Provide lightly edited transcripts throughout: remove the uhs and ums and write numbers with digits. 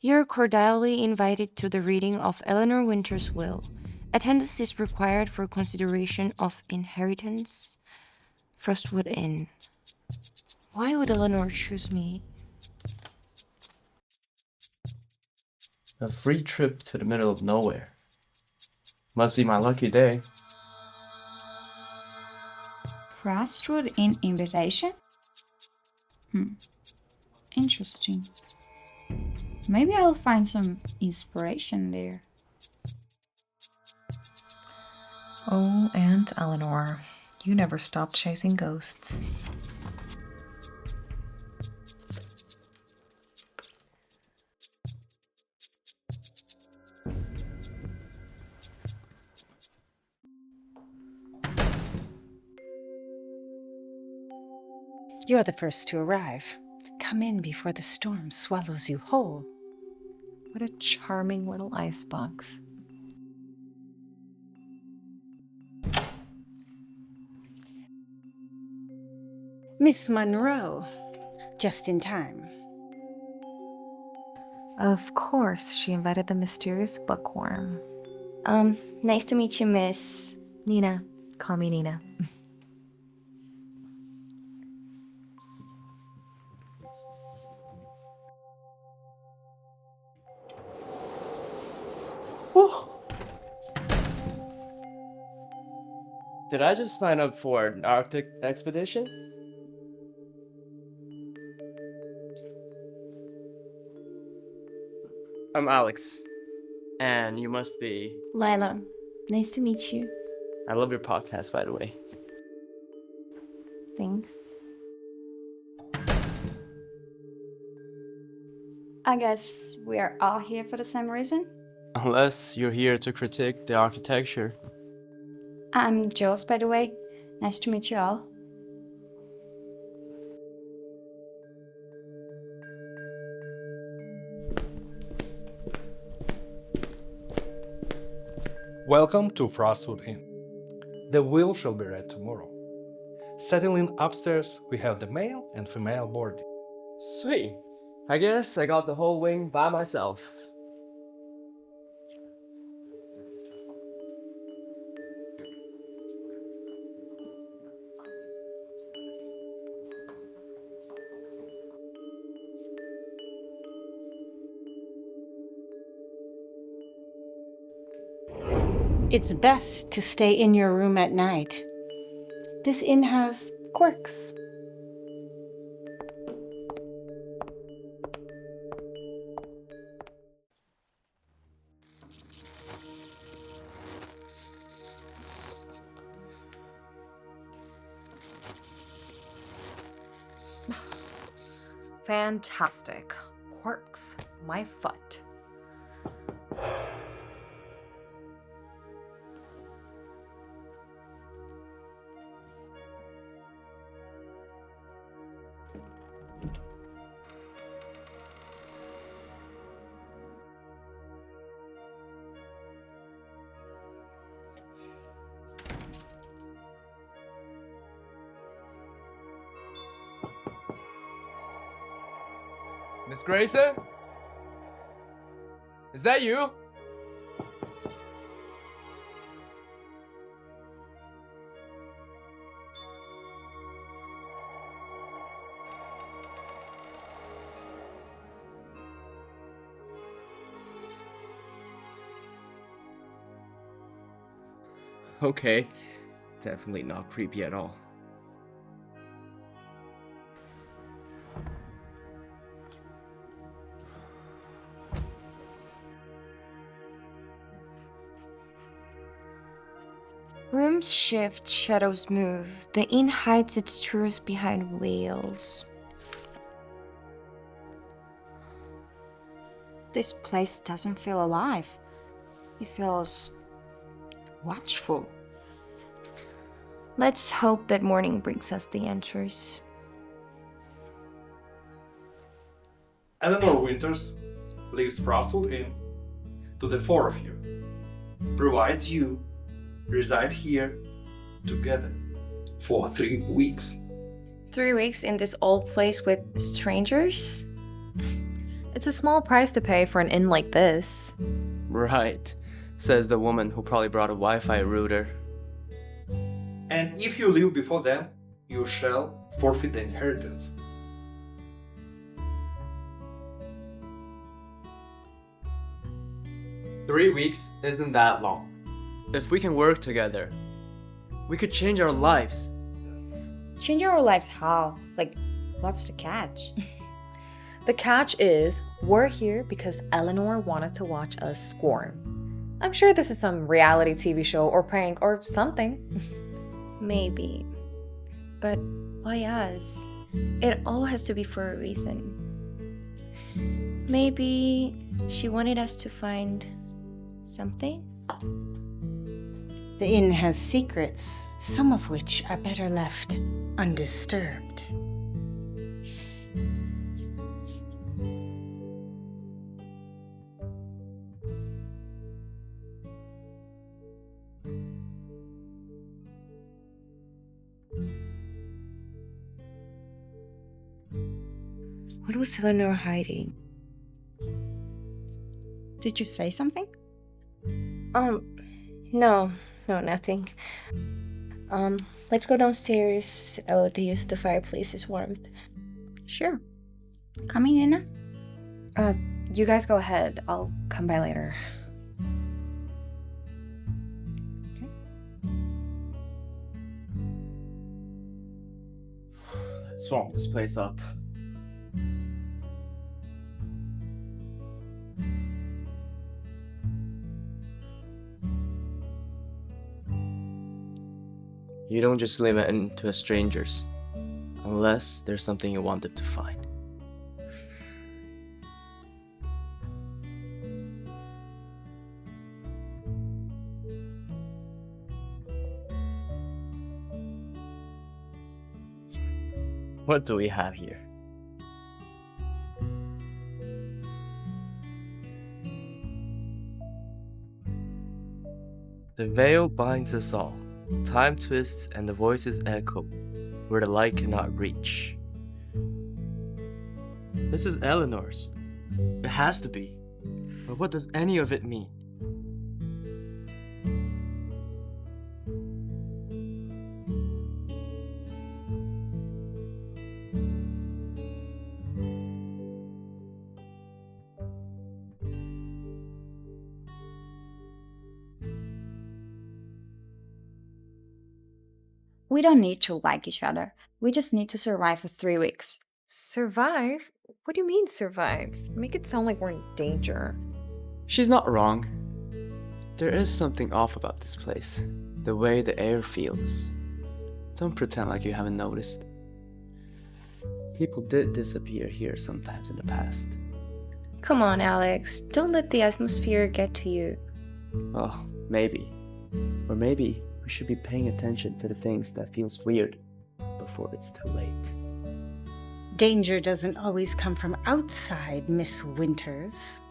You're cordially invited to the reading of Eleanor Winter's will. Attendance is required for consideration of inheritance. Frostwood Inn. Why would Eleanor choose me? A free trip to the middle of nowhere. Must be my lucky day. Frostwood Inn invitation? Interesting. Maybe I'll find some inspiration there. Oh, Aunt Eleanor, you never stopped chasing ghosts. You're the first to arrive. Come in before the storm swallows you whole. What a charming little icebox. Miss Monroe, just in time. Of course, she invited the mysterious bookworm. Nice to meet you, miss. Nina. Call me Nina. Did I just sign up for an Arctic expedition? I'm Alex, and you must be... Lila, nice to meet you. I love your podcast, by the way. Thanks. I guess we are all here for the same reason. Unless you're here to critique the architecture. I'm Jules, by the way. Nice to meet you all. Welcome to Frostwood Inn. The will shall be read tomorrow. Settling upstairs, we have the male and female boarding. Sweet. I guess I got the whole wing by myself. It's best to stay in your room at night. This inn has quirks. Fantastic. Quirks. My foot. Miss Grayson? Is that you? Okay, definitely not creepy at all. Rooms shift, shadows move. The inn hides its truth behind veils. This place doesn't feel alive. It feels watchful. Let's hope that morning brings us the answers. Eleanor Winters leaves Frostwood Inn to the four of you. Provides you reside here together for 3 weeks. 3 weeks in this old place with strangers? It's a small price to pay for an inn like this. Right, says the woman who probably brought a Wi-Fi router. And if you leave before then, you shall forfeit the inheritance. Three weeks isn't that long. If we can work together, we could change our lives. Change our lives how? Like, what's the catch? The catch is, we're here because Eleanor wanted to watch us scorn. I'm sure this is some reality TV show or prank or something. Maybe. But why us? It all has to be for a reason. Maybe she wanted us to find something? The inn has secrets, some of which are better left undisturbed. What was Eleanor hiding? Did you say something? No, nothing. Let's go downstairs. Oh, to use the fireplace's warmth. Sure. Coming, Nina? You guys go ahead. I'll come by later. Let's swamp this place up. You don't just leave it into a stranger's, unless there's something you wanted to find. What do we have here? The veil binds us all. Time twists and the voices echo where the light cannot reach. This is Eleanor's. It has to be. But what does any of it mean? We don't need to like each other. We just need to survive for 3 weeks. Survive? What do you mean survive? Make it sound like we're in danger. She's not wrong. There is something off about this place. The way the air feels. Don't pretend like you haven't noticed. People did disappear here sometimes in the past. Come on, Alex. Don't let the atmosphere get to you. Oh, maybe. Or maybe we should be paying attention to the things that feels weird before it's too late. Danger doesn't always come from outside, Miss Winters.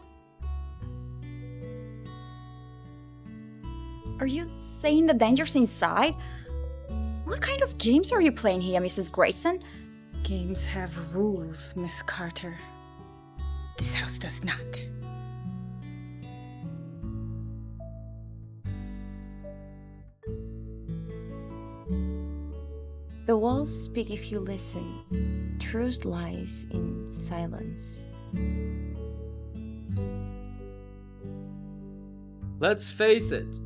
Are you saying the danger's inside? What kind of games are you playing here, Mrs. Grayson? Games have rules, Miss Carter. This house does not. The walls speak if you listen. Truth lies in silence. Let's face it.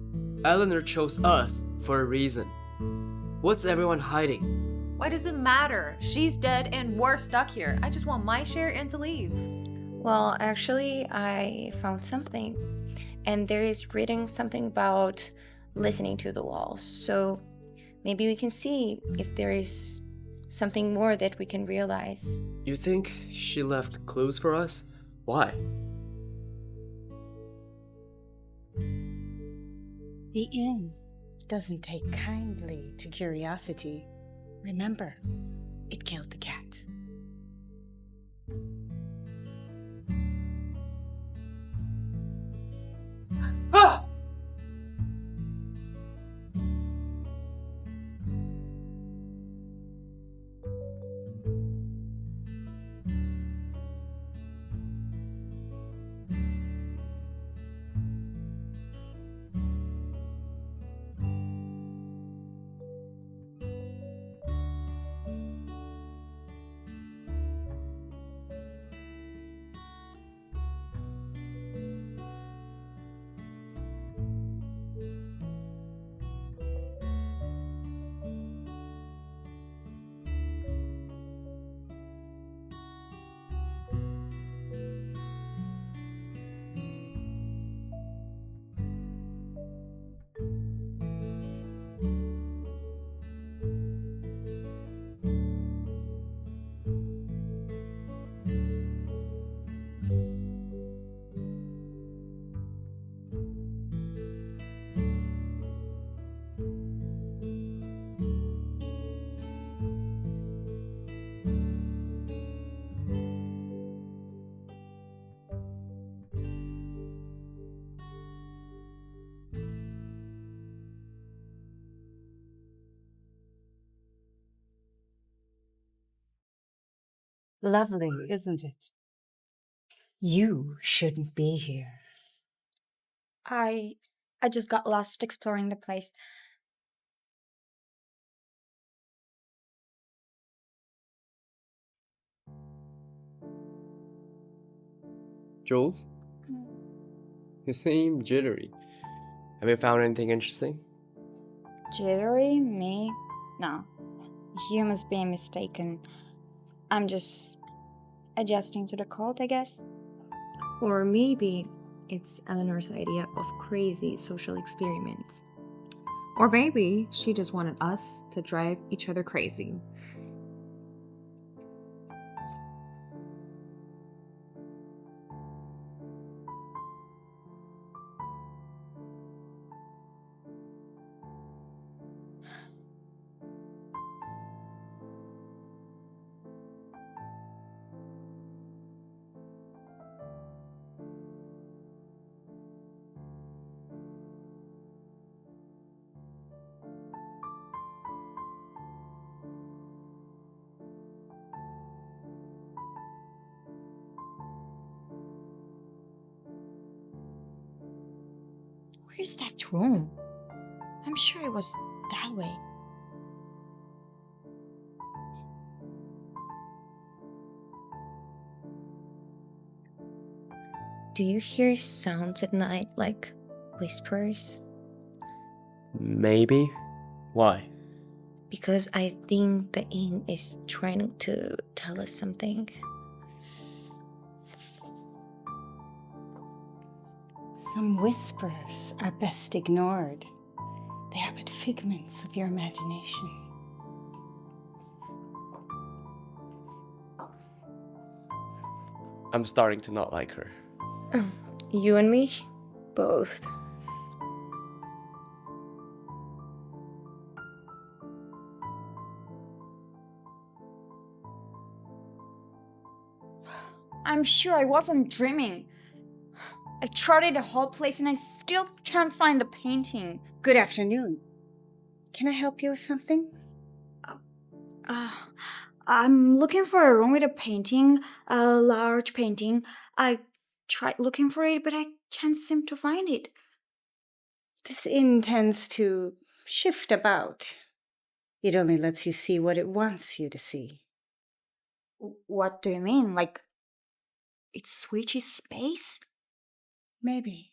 Eleanor chose us for a reason. What's everyone hiding? Why does it matter? She's dead and we're stuck here. I just want my share and to leave. Well, actually, I found something. And there is written something about listening to the walls. So maybe we can see if there is something more that we can realize. You think she left clues for us? Why? The inn doesn't take kindly to curiosity. Remember, it killed the cat. Ah! Lovely, isn't it? You shouldn't be here. I just got lost exploring the place. Jules, you seem jittery. Have you found anything interesting? Jittery? Me? No. You must be mistaken. I'm just adjusting to the cold, I guess. Or maybe it's Eleanor's idea of crazy social experiments. Or maybe she just wanted us to drive each other crazy. Where's that room? I'm sure it was that way. Do you hear sounds at night like whispers? Maybe. Why? Because I think the inn is trying to tell us something. Some whispers are best ignored. They are but figments of your imagination. I'm starting to not like her. You and me? Both. I'm sure I wasn't dreaming. I charted the whole place and I still can't find the painting. Good afternoon. Can I help you with something? Uh, I'm looking for a room with a painting, a large painting. I tried looking for it, but I can't seem to find it. This inn tends to shift about. It only lets you see what it wants you to see. What do you mean? Like, it switches space? Maybe.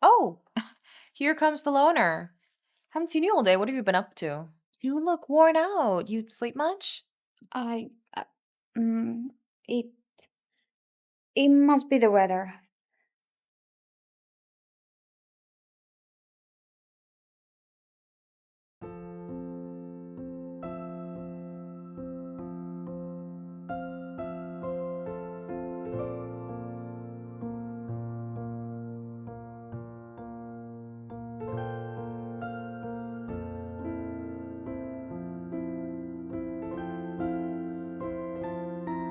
Oh, here comes the loner. Haven't seen you all day. What have you been up to? You look worn out. You sleep much? I, uh, mm, it, it must be the weather.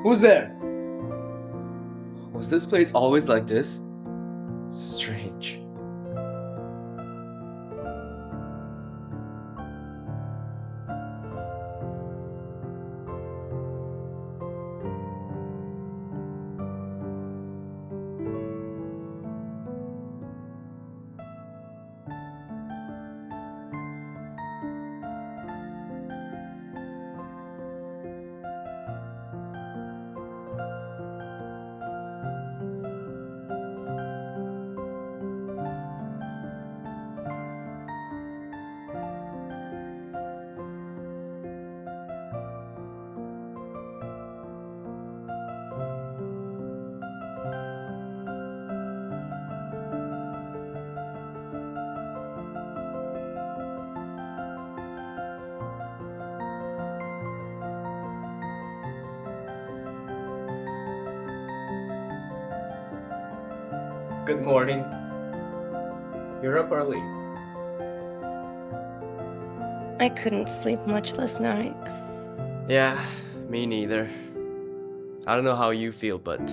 Who's there? Was this place always like this? Strange. Good morning. You're up early. I couldn't sleep much last night. Yeah, me neither. I don't know how you feel, but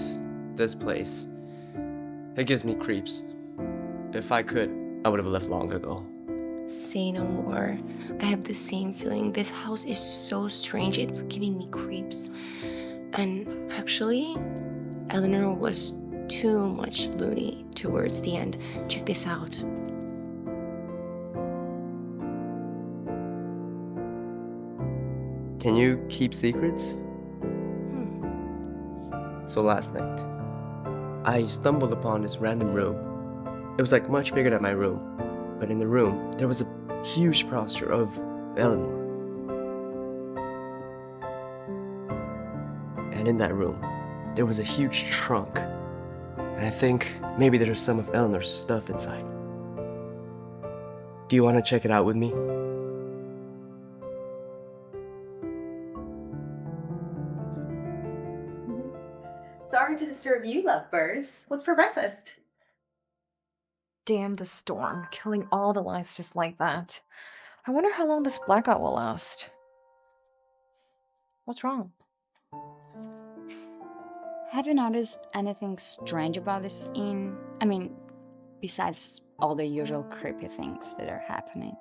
this place, It gives me creeps. If I could, I would have left long ago. Say no more. I have the same feeling. This house is so strange. It's giving me creeps. And actually, Eleanor was too much loony towards the end. Check this out. Can you keep secrets? So last night, I stumbled upon this random room. It was like much bigger than my room, but in the room, there was a huge poster of Eleanor. And in that room, there was a huge trunk. And I think maybe there's some of Eleanor's stuff inside. Do you want to check it out with me? Sorry to disturb you, lovebirds. What's for breakfast? Damn the storm, killing all the lights just like that. I wonder how long this blackout will last. What's wrong? Have you noticed anything strange about this inn? I mean, besides all the usual creepy things that are happening.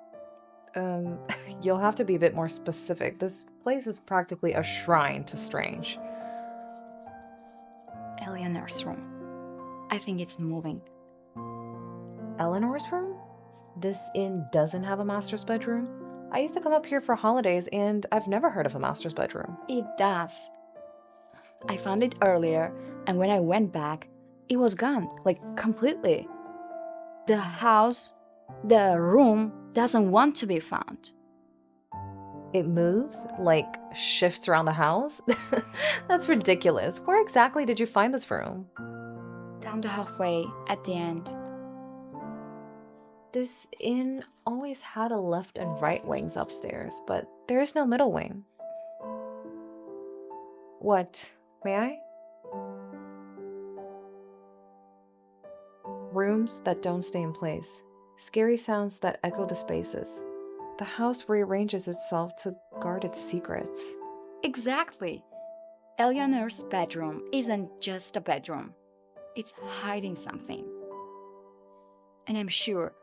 You'll have to be a bit more specific. This place is practically a shrine to strange. Eleanor's room. I think it's moving. Eleanor's room? This inn doesn't have a master's bedroom? I used to come up here for holidays and I've never heard of a master's bedroom. It does. I found it earlier, and when I went back, it was gone, like completely. The room doesn't want to be found. It moves? Like shifts around the house? That's ridiculous. Where exactly did you find this room? Down the halfway at the end. This inn always had a left and right wings upstairs, but there is no middle wing. What? May I? Rooms that don't stay in place. Scary sounds that echo the spaces. The house rearranges itself to guard its secrets. Exactly. Eleanor's bedroom isn't just a bedroom. It's hiding something. And I'm sure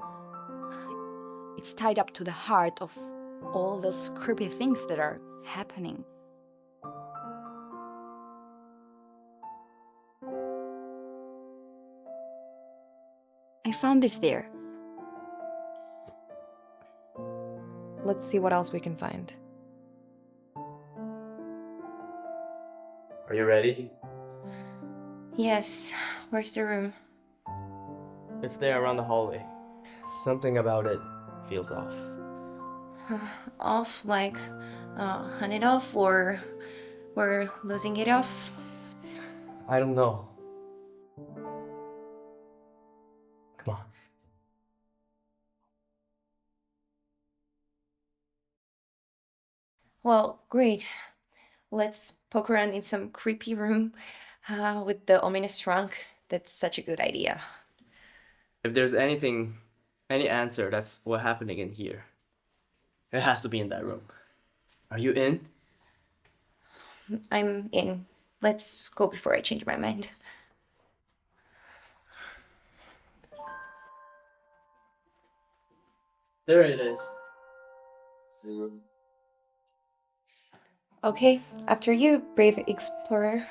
it's tied up to the heart of all those creepy things that are happening. I found this there. Let's see what else we can find. Are you ready? Yes, where's the room? It's there around the hallway. Something about it feels off. Off, like hunt it off, or we're losing it off? I don't know. Come on. Well, great. Let's poke around in some creepy room with the ominous trunk. That's such a good idea. If there's any answer, that's what's happening in here. It has to be in that room. Are you in? I'm in. Let's go before I change my mind. There it is. Okay, after you, brave explorer.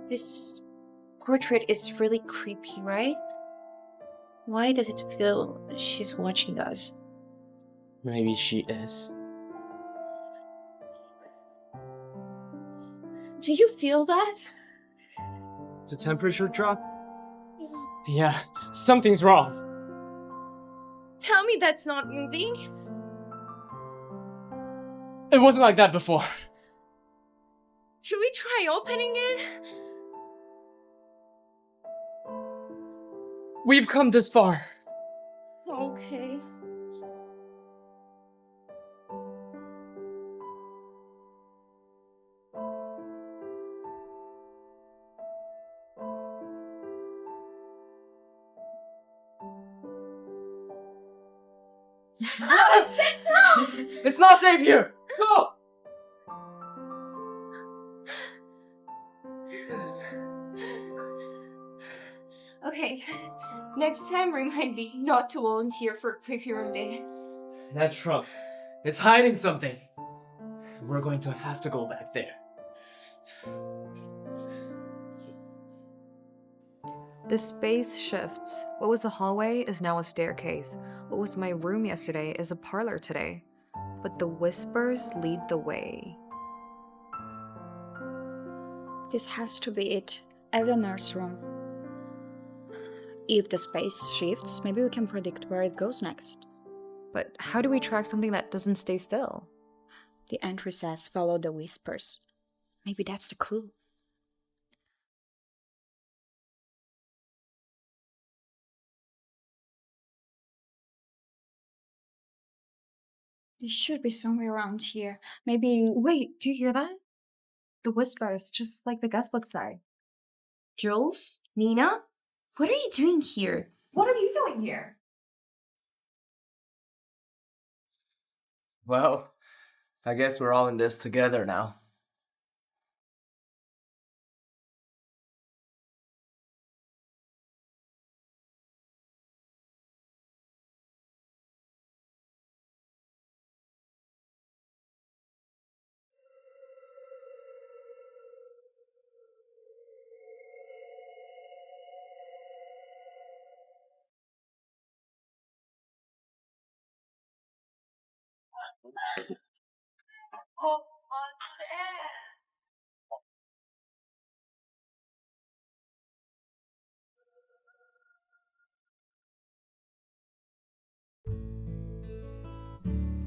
This portrait is really creepy, right? Why does it feel she's watching us? Maybe she is. Do you feel that? The temperature drop? Yeah, something's wrong. Tell me that's not moving. It wasn't like that before. Should we try opening it? We've come this far. Okay. Alex, that's wrong! It's not safe here! Go! Okay, next time remind me not to volunteer for creepy room day. That trunk. It's hiding something. We're going to have to go back there. The space shifts. What was a hallway is now a staircase. What was my room yesterday is a parlor today. But the whispers lead the way. This has to be it. Eleanor's room. If the space shifts, maybe we can predict where it goes next. But how do we track something that doesn't stay still? The entry says follow the whispers. Maybe that's the clue. They should be somewhere around here. Maybe. Wait, do you hear that? The whispers, just like the guestbook said. Jules? Nina? What are you doing here? What are you doing here? Well, I guess we're all in this together now.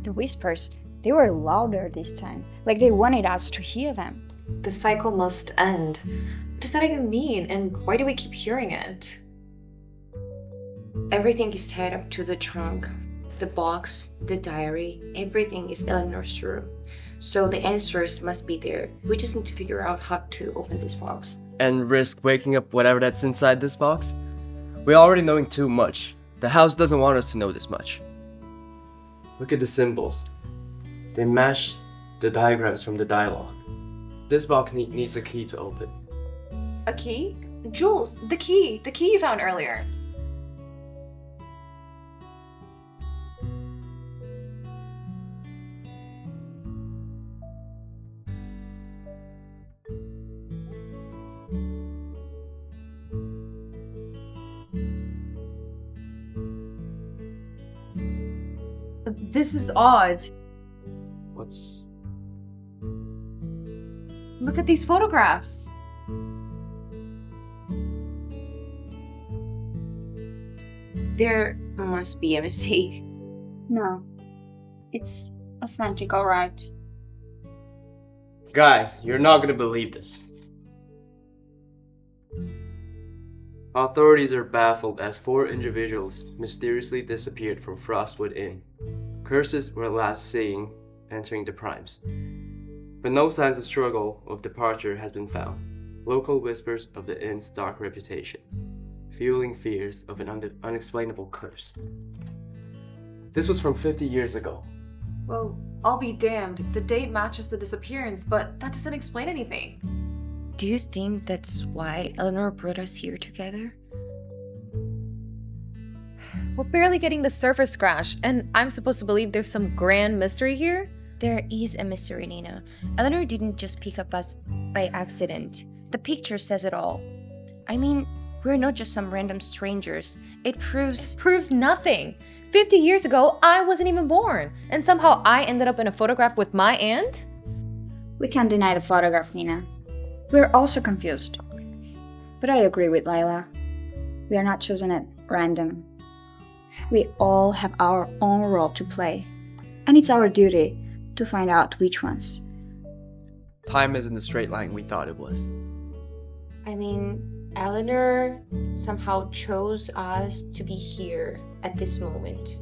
The whispers, they were louder this time. Like they wanted us to hear them. The cycle must end. What does that even mean? And why do we keep hearing it? Everything is tied up to the trunk. The box, the diary, everything is Eleanor's room. So the answers must be there. We just need to figure out how to open this box. And risk waking up whatever that's inside this box? We're already knowing too much. The house doesn't want us to know this much. Look at the symbols. They match the diagrams from the dialogue. This box needs a key to open. A key? Jules, the key you found earlier. This is odd. What's... Look at these photographs. There must be a mistake. No. It's authentic, alright. Guys, you're not gonna believe this. Authorities are baffled as 4 individuals mysteriously disappeared from Frostwood Inn. Curses were last seen entering the Primes. But no signs of struggle of departure has been found. Local whispers of the inn's dark reputation, fueling fears of an unexplainable curse. This was from 50 years ago. Well, I'll be damned. The date matches the disappearance, but that doesn't explain anything. Do you think that's why Eleanor brought us here together? We're barely getting the surface scratch, and I'm supposed to believe there's some grand mystery here? There is a mystery, Nina. Eleanor didn't just pick up us by accident. The picture says it all. I mean, we're not just some random strangers. It proves Nothing. 50 years ago, I wasn't even born, and somehow I ended up in a photograph with my aunt? We can't deny the photograph, Nina. We're also confused. But I agree with Lila. We are not chosen at random. We all have our own role to play. And it's our duty to find out which ones. Time isn't the straight line we thought it was. I mean, Eleanor somehow chose us to be here at this moment.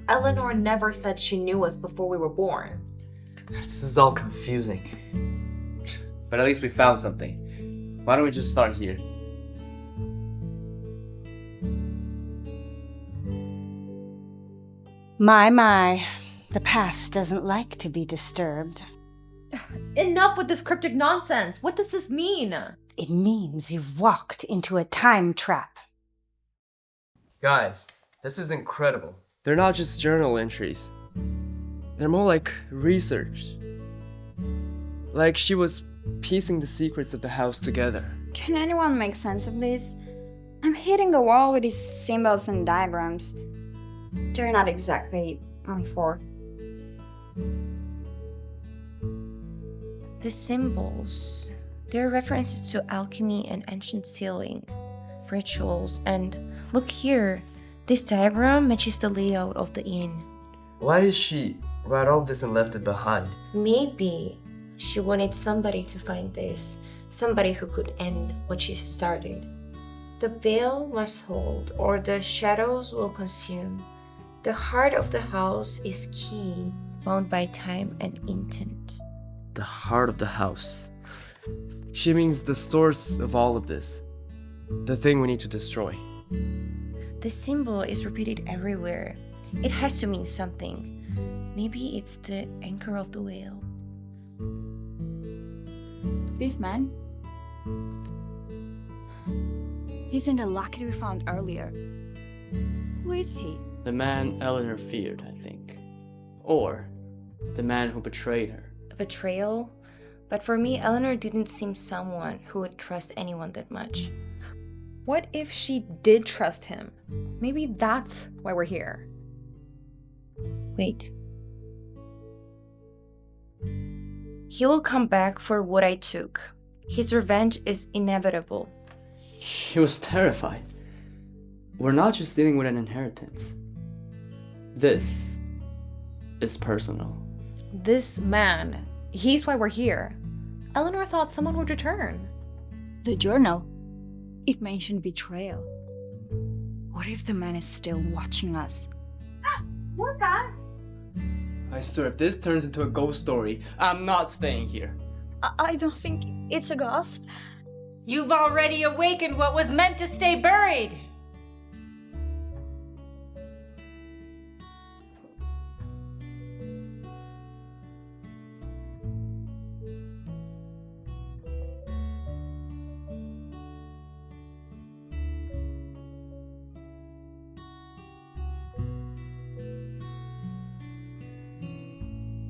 Eleanor never said she knew us before we were born. This is all confusing. But at least we found something. Why don't we just start here? My. The past doesn't like to be disturbed. Enough with this cryptic nonsense. What does this mean? It means you've walked into a time trap. Guys, this is incredible. They're not just journal entries. They're more like research. Like she was piecing the secrets of the house together. Can anyone make sense of this? I'm hitting a wall with these symbols and diagrams. They're not exactly on for. The symbols, they're references to alchemy and ancient sealing, rituals, and look here, this diagram matches the layout of the inn. Why did she write all this and left it behind? Maybe she wanted somebody to find this, somebody who could end what she started. The veil must hold, or the shadows will consume. The heart of the house is key, bound by time and intent. The heart of the house. She means the source of all of this. The thing we need to destroy. The symbol is repeated everywhere. It has to mean something. Maybe it's the anchor of the whale. This man? He's in the locket we found earlier. Who is he? The man Eleanor feared, I think. Or the man who betrayed her. A betrayal? But for me, Eleanor didn't seem someone who would trust anyone that much. What if she did trust him? Maybe that's why we're here. Wait. He will come back for what I took. His revenge is inevitable. He was terrified. We're not just dealing with an inheritance. This is personal. This man, he's why we're here. Eleanor thought someone would return. The journal. It mentioned betrayal. What if the man is still watching us? I swear, if this turns into a ghost story, I'm not staying here. I don't think it's a ghost. You've already awakened what was meant to stay buried.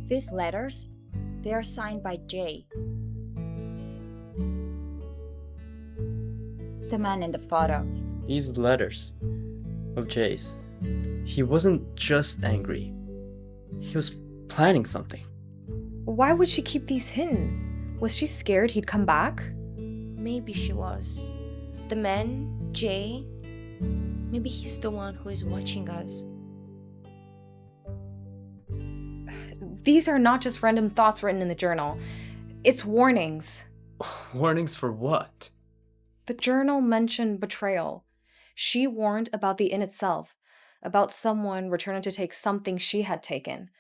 These letters, they are signed by Jay. The man in the photo. These letters of Jay's. He wasn't just angry. He was planning something. Why would she keep these hidden? Was she scared he'd come back? Maybe she was. The man, Jay, maybe he's the one who is watching us. These are not just random thoughts written in the journal. It's warnings. Warnings for what? The journal mentioned betrayal. She warned about the inn itself, about someone returning to take something she had taken.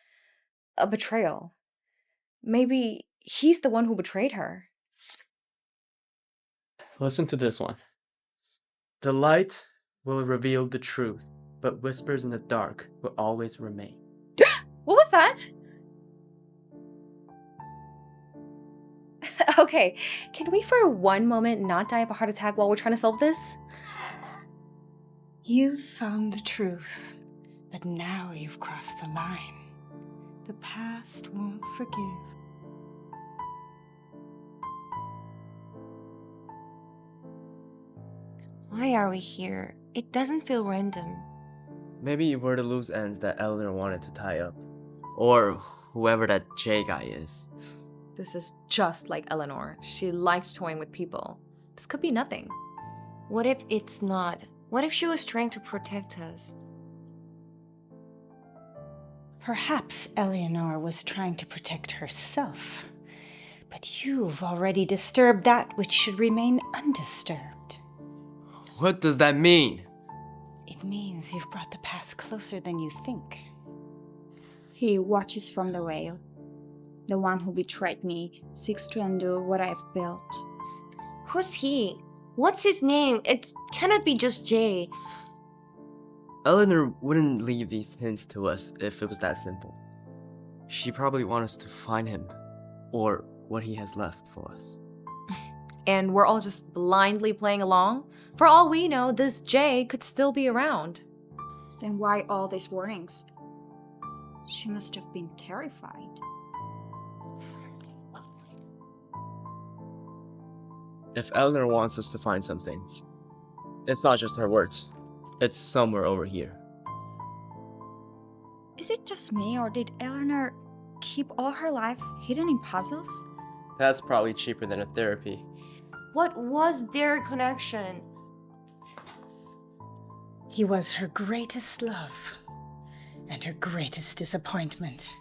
A betrayal. Maybe he's the one who betrayed her. Listen to this one. The light will reveal the truth, but whispers in the dark will always remain. What was that? Okay, can we for one moment not die of a heart attack while we're trying to solve this? You've found the truth, but now you've crossed the line. The past won't forgive. Why are we here? It doesn't feel random. Maybe we're the loose ends that Eleanor wanted to tie up. Or whoever that J guy is. This is just like Eleanor. She liked toying with people. This could be nothing. What if it's not? What if she was trying to protect us? Perhaps Eleanor was trying to protect herself. But you've already disturbed that which should remain undisturbed. What does that mean? It means you've brought the past closer than you think. He watches from the rail. The one who betrayed me seeks to undo what I've built. Who's he? What's his name? It cannot be just Jay. Eleanor wouldn't leave these hints to us if it was that simple. She probably wants us to find him, or what he has left for us. And we're all just blindly playing along? For all we know, this Jay could still be around. Then why all these warnings? She must have been terrified. If Eleanor wants us to find something, it's not just her words. It's somewhere over here. Is it just me, or did Eleanor keep all her life hidden in puzzles? That's probably cheaper than a therapy. What was their connection? He was her greatest love and her greatest disappointment.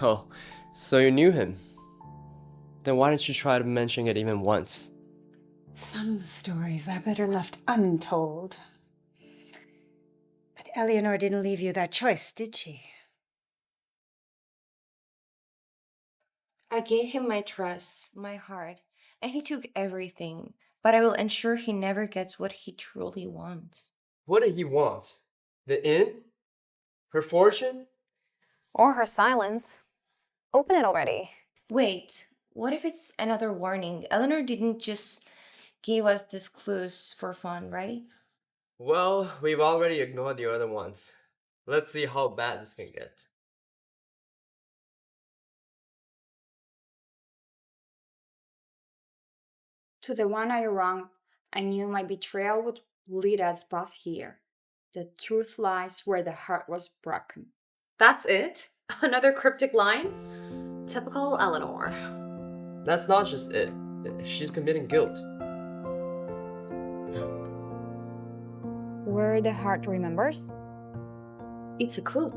Oh, so you knew him? Then why didn't you try to mention it even once? Some stories are better left untold. But Eleanor didn't leave you that choice, did she? I gave him my trust, my heart, and he took everything. But I will ensure he never gets what he truly wants. What did he want? The inn? Her fortune? Or her silence. Open it already. Wait, what if it's another warning? Eleanor didn't just give us these clues for fun, right? Well, we've already ignored the other ones. Let's see how bad this can get. To the one I wronged, I knew my betrayal would lead us both here. The truth lies where the heart was broken. That's it? Another cryptic line? Typical Eleanor. That's not just it. She's committing guilt. Where the heart remembers? It's a clue.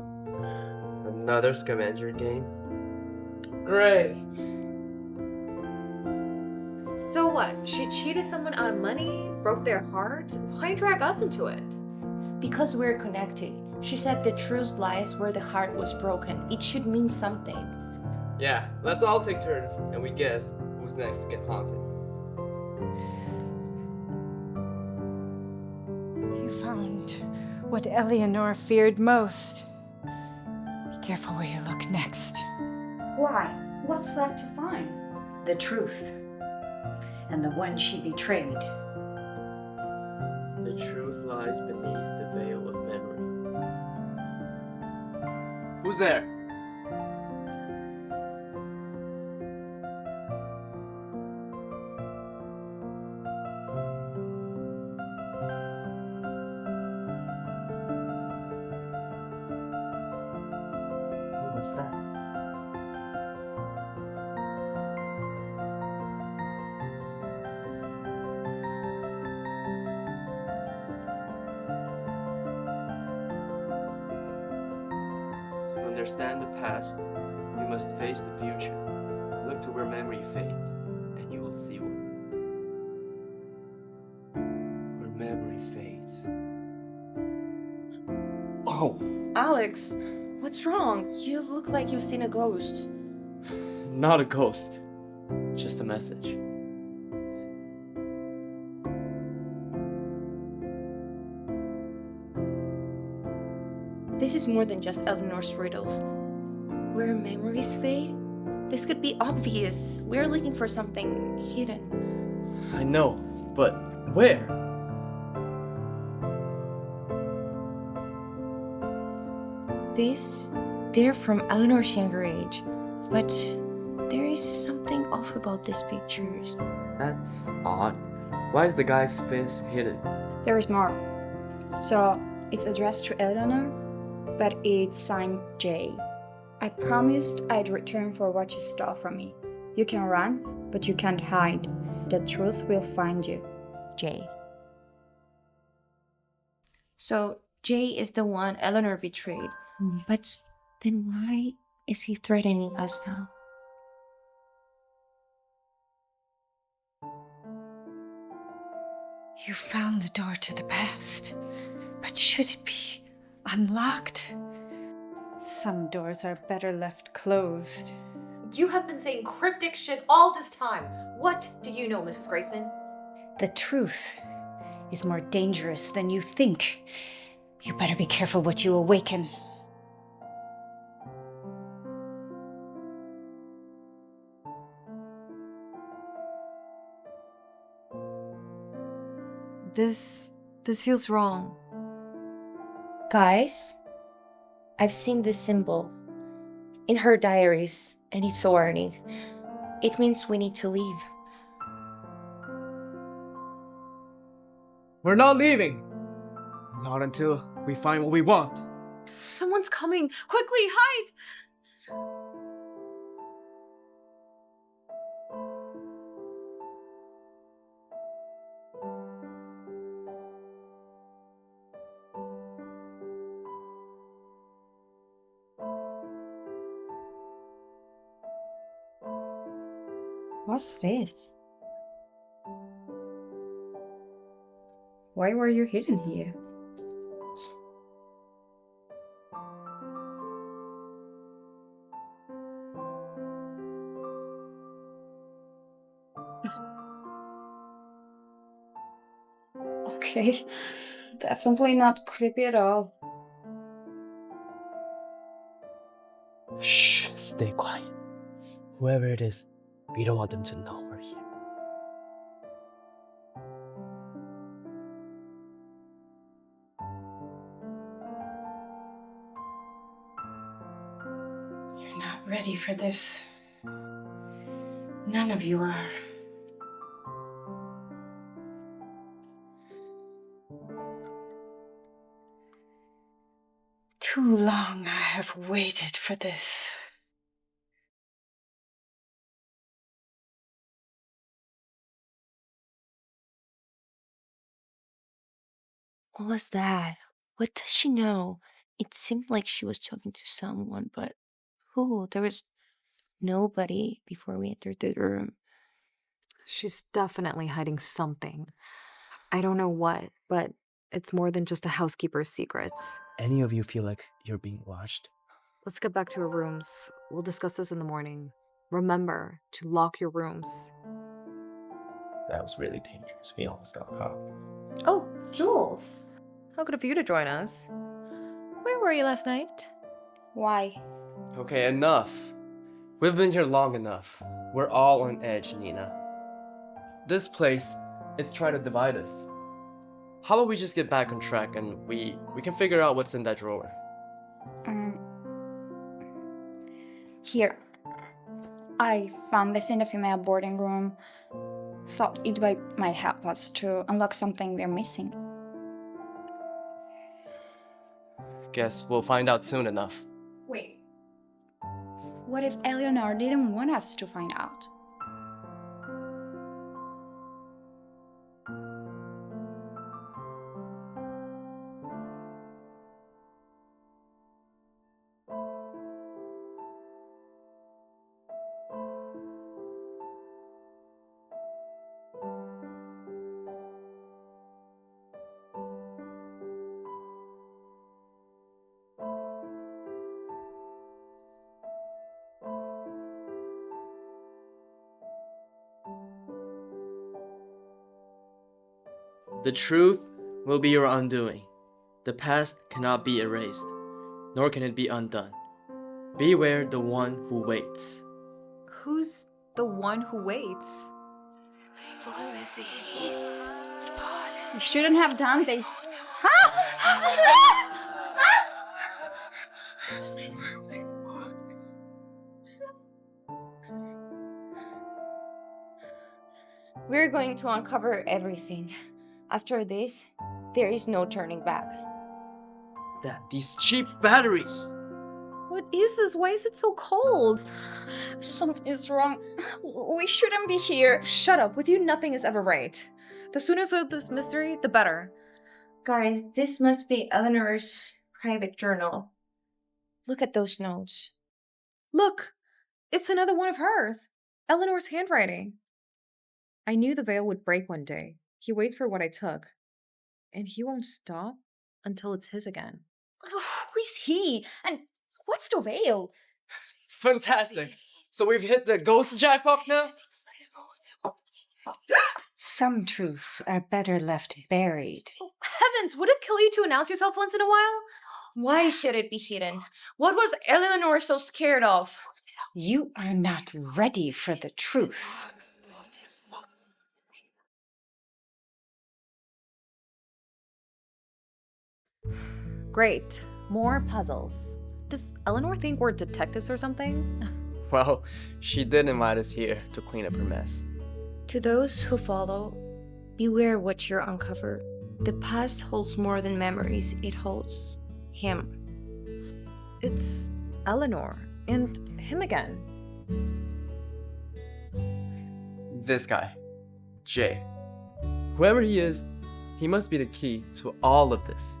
Another scavenger game? Great! So what? She cheated someone out of money? Broke their heart? Why drag us into it? Because we're connected. She said the truth lies where the heart was broken. It should mean something. Yeah, let's all take turns and we guess who's next to get haunted. You found what Eleanor feared most. Be careful where you look next. Why? What's left to find? The truth. And the one she betrayed. The truth lies beneath the veil of memory. Who's there? What was that? To understand the past, you must face the future. Look to where memory fades, and you will see one. Where memory fades. Oh! Alex, what's wrong? You look like you've seen a ghost. Not a ghost. Just a message. This is more than just Eleanor's riddles. Where memories fade? This could be obvious. We're looking for something hidden. I know, but where? They're from Eleanor's younger age, but there is something off about these pictures. That's odd. Why is the guy's face hidden? There is more. So, it's addressed to Eleanor, but it's signed J. I promised I'd return for what you stole from me. You can run, but you can't hide. The truth will find you. J. So Jay is the one Eleanor betrayed. But then why is he threatening us now? You found the door to the past, but should it be unlocked? Some doors are better left closed. You have been saying cryptic shit all this time. What do you know, Mrs. Grayson? The truth is more dangerous than you think. You better be careful what you awaken. This feels wrong. Guys, I've seen this symbol in her diaries, and it's a warning. It means we need to leave. We're not leaving! Not until we find what we want. Someone's coming! Quickly, hide! What's this? Why were you hidden here? Okay, definitely not creepy at all. Shh, stay quiet. Whoever it is, we don't want them to know we're here. You're not ready for this. None of you are. Too long I have waited for this. What was that? What does she know? It seemed like she was talking to someone, but who? There was nobody before we entered the room. She's definitely hiding something. I don't know what, but it's more than just a housekeeper's secrets. Any of you feel like you're being watched? Let's get back to our rooms. We'll discuss this in the morning. Remember to lock your rooms. That was really dangerous. We almost got caught. Oh, Jules. How good of you to join us. Where were you last night? Why? Okay, enough. We've been here long enough. We're all on edge, Nina. This place is trying to divide us. How about we just get back on track and we can figure out what's in that drawer? Here. I found this in the female boarding room. Thought it might help us to unlock something we're missing. Guess we'll find out soon enough. Wait. What if Eleanor didn't want us to find out? The truth will be your undoing. The past cannot be erased, nor can it be undone. Beware the one who waits. Who's the one who waits? We shouldn't have done this. We're going to uncover everything. After this, there is no turning back. These cheap batteries! What is this? Why is it so cold? Something is wrong. We shouldn't be here. Shut up. With you, nothing is ever right. The sooner we solve this mystery, the better. Guys, this must be Eleanor's private journal. Look at those notes. Look, it's another one of hers. Eleanor's handwriting. I knew the veil would break one day. He waits for what I took. And he won't stop until it's his again. Who is he? And what's the veil? Fantastic! So we've hit the ghost jackpot now? Some truths are better left buried. Heavens, would it kill you to announce yourself once in a while? Why should it be hidden? What was Eleanor so scared of? You are not ready for the truth. Great. More puzzles. Does Eleanor think we're detectives or something? Well, she did invite us here to clean up her mess. To those who follow, beware what you uncover. The past holds more than memories, it holds him. It's Eleanor. And him again. This guy, Jay. Whoever he is, he must be the key to all of this.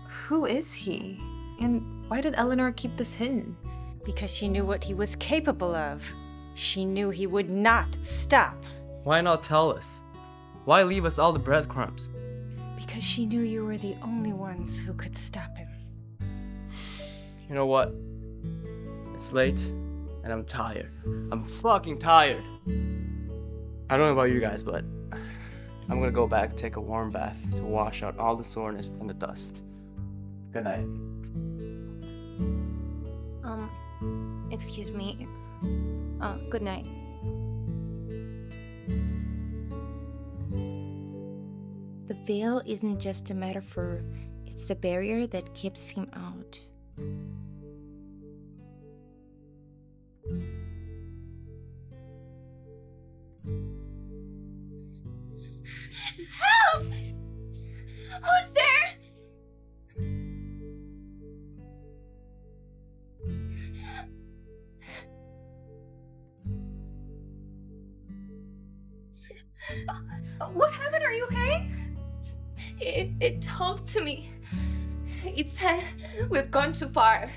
Who is he? And why did Eleanor keep this hidden? Because she knew what he was capable of. She knew he would not stop. Why not tell us? Why leave us all the breadcrumbs? Because she knew you were the only ones who could stop him. You know what? It's late, and I'm tired. I'm fucking tired. I don't know about you guys, but I'm gonna go back, take a warm bath to wash out all the soreness and the dust. Good night. Excuse me. Good night. The veil isn't just a metaphor, it's the barrier that keeps him out. Help! Who's there? What happened? Are you okay? It talked to me. It said, "We've gone too far."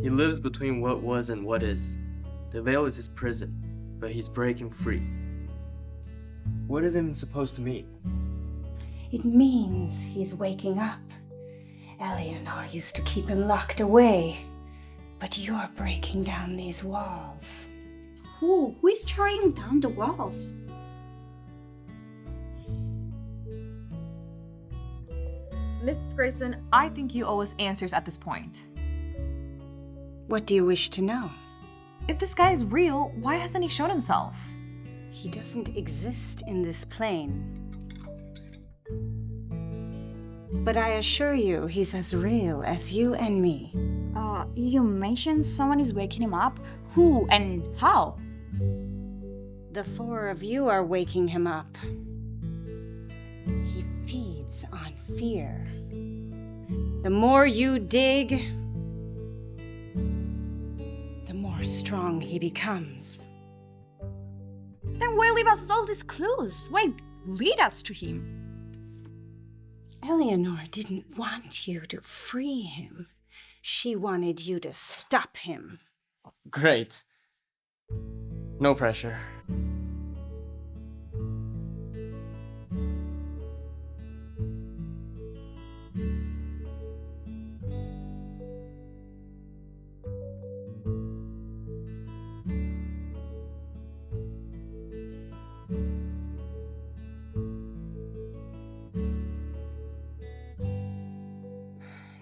He lives between what was and what is. The veil is his prison, but he's breaking free. What is it even supposed to mean? It means he's waking up. Eleanor used to keep him locked away. But you're breaking down these walls. Who is tearing down the walls? Mrs. Grayson, I think you owe us answers at this point. What do you wish to know? If this guy is real, why hasn't he shown himself? He doesn't exist in this plane. But I assure you, he's as real as you and me. You mentioned someone is waking him up. Who and how? The four of you are waking him up. He feeds on fear. The more you dig, the more strong he becomes. Then why leave us all these clues? Why lead us to him? Eleanor didn't want you to free him. She wanted you to stop him. Great. No pressure.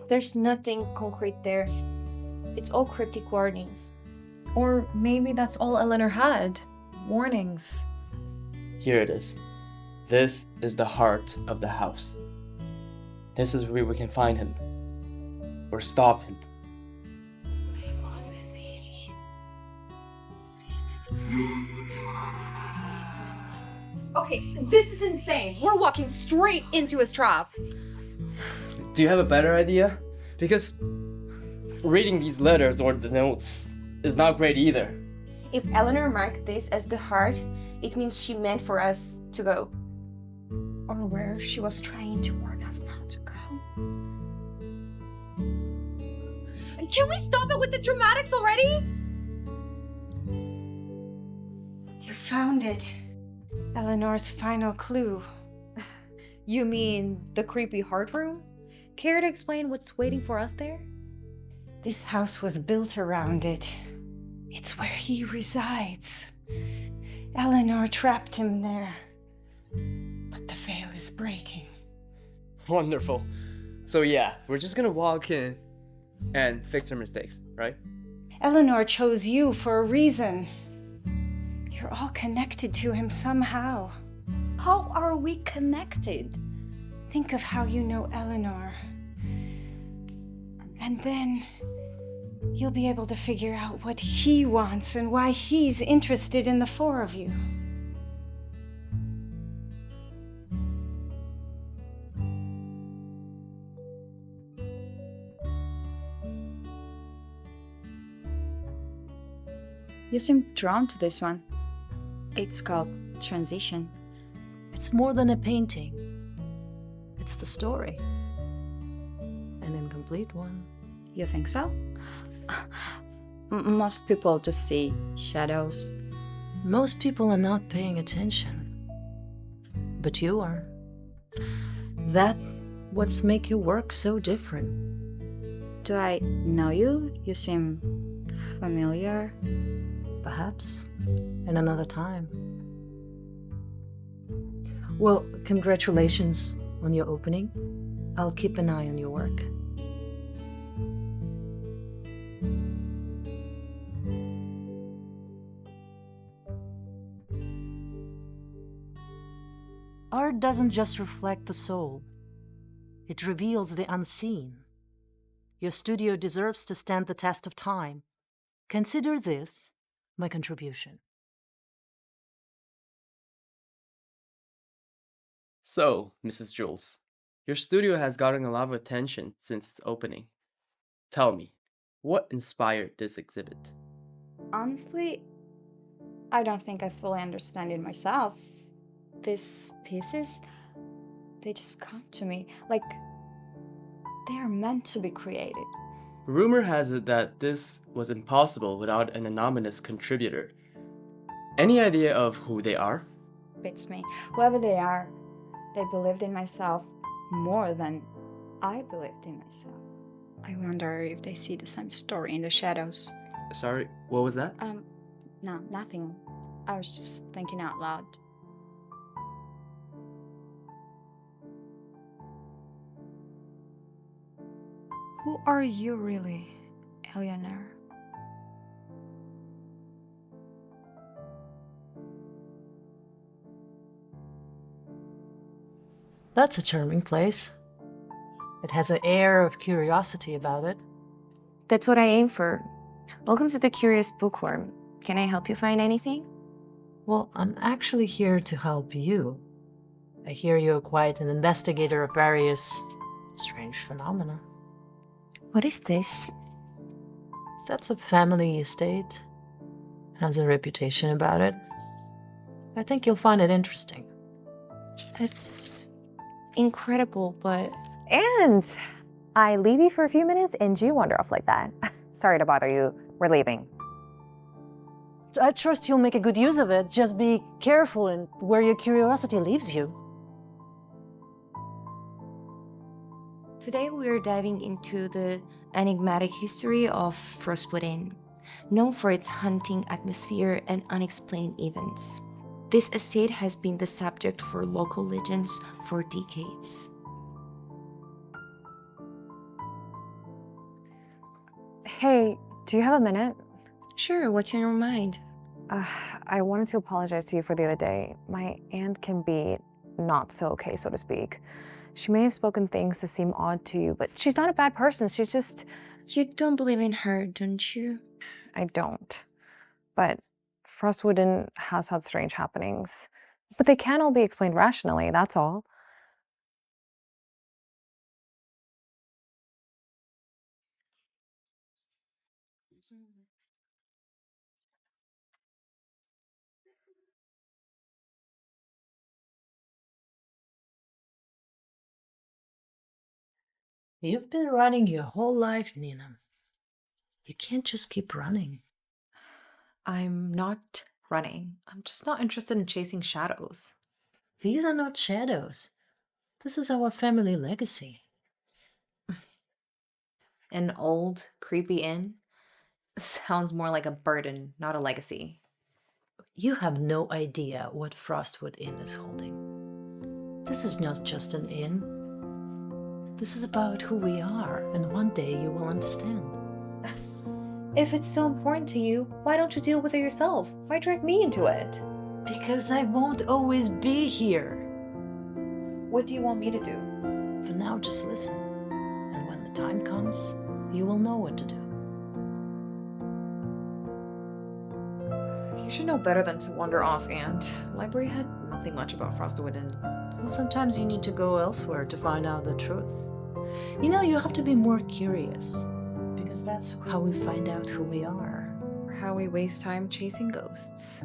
There's nothing concrete there. It's all cryptic warnings. Or maybe that's all Eleanor had. Warnings. Here it is. This is the heart of the house. This is where we can find him. Or stop him. Okay, this is insane. We're walking straight into his trap. Do you have a better idea? Because reading these letters or the notes is not great either. If Eleanor marked this as the heart, it means she meant for us to go. Or where she was trying to warn us not to go. Can we stop it with the dramatics already? You found it. Eleanor's final clue. You mean the creepy heart room? Care to explain what's waiting for us there? This house was built around it. It's where he resides. Eleanor trapped him there. But the veil is breaking. Wonderful. So yeah, we're just gonna walk in and fix our mistakes, right? Eleanor chose you for a reason. You're all connected to him somehow. How are we connected? Think of how you know Eleanor. And then you'll be able to figure out what he wants and why he's interested in the four of you. You seem drawn to this one. It's called Transition. It's more than a painting. It's the story. An incomplete one. You think so? Most people just see shadows. Most people are not paying attention. But you are. That what's make your work so different. Do I know you? You seem familiar. Perhaps in another time. Well, congratulations on your opening. I'll keep an eye on your work. Art doesn't just reflect the soul. It reveals the unseen. Your studio deserves to stand the test of time. Consider this my contribution. So, Mrs. Jules, your studio has gotten a lot of attention since its opening. Tell me, what inspired this exhibit? Honestly, I don't think I fully understand it myself. These pieces, they just come to me like they are meant to be created. Rumor has it that this was impossible without an anonymous contributor. Any idea of who they are? Beats me. Whoever they are, they believed in myself more than I believed in myself. I wonder if they see the same story in the shadows. Sorry, what was that? No, nothing. I was just thinking out loud. Who are you really, Eleanor? That's a charming place. It has an air of curiosity about it. That's what I aim for. Welcome to the Curious Bookworm. Can I help you find anything? Well, I'm actually here to help you. I hear you're quite an investigator of various strange phenomena. What is this? That's a family estate. Has a reputation about it. I think you'll find it interesting. That's incredible, but And I leave you for a few minutes and you wander off like that. Sorry to bother you. We're leaving. I trust you'll make a good use of it. Just be careful in where your curiosity leaves you. today we're diving into the enigmatic history of Frostwood Inn, known for its haunting atmosphere and unexplained events. This estate has been the subject for local legends for decades. Hey, do you have a minute? Sure, what's on your mind? I wanted to apologize to you for the other day. My aunt can be not so okay, so to speak. She may have spoken things that seem odd to you, but she's not a bad person. She's just... You don't believe in her, don't you? I don't. But Frostwood Inn has had strange happenings. But they can all be explained rationally, that's all. You've been running your whole life, Nina. You can't just keep running. I'm not running. I'm just not interested in chasing shadows. These are not shadows. This is our family legacy. An old, creepy inn? Sounds more like a burden, not a legacy. You have no idea what Frostwood Inn is holding. This is not just an inn. This is about who we are, and one day you will understand. If it's so important to you, why don't you deal with it yourself? Why drag me into it? Because I won't always be here. What do you want me to do? For now, just listen. And when the time comes, you will know what to do. You should know better than to wander off, Aunt. Library had nothing much about Frostwood Inn. Well, sometimes you need to go elsewhere to find out the truth. You know, you have to be more curious. Because that's how we find out who we are. Or how we waste time chasing ghosts.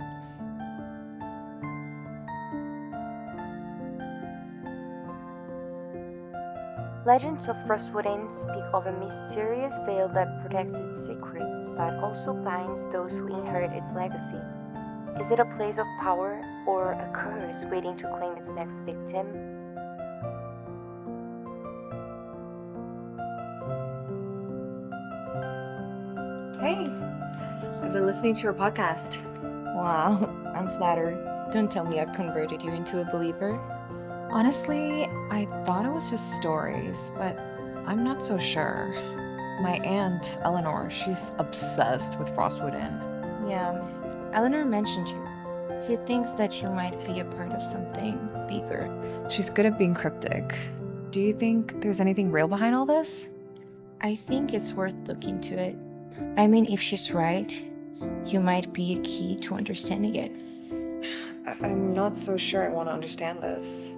Legends of Frostwood Inn speak of a mysterious veil that protects its secrets, but also binds those who inherit its legacy. Is it a place of power or a curse waiting to claim its next victim? Hey, I've been listening to your podcast. Wow, I'm flattered. Don't tell me I've converted you into a believer. Honestly, I thought it was just stories, but I'm not so sure. My aunt, Eleanor, she's obsessed with Frostwood Inn. Yeah, Eleanor mentioned you. She thinks that you might be a part of something bigger. She's good at being cryptic. Do you think there's anything real behind all this? I think it's worth looking into it. I mean, if she's right, you might be a key to understanding it. I'm not so sure I want to understand this.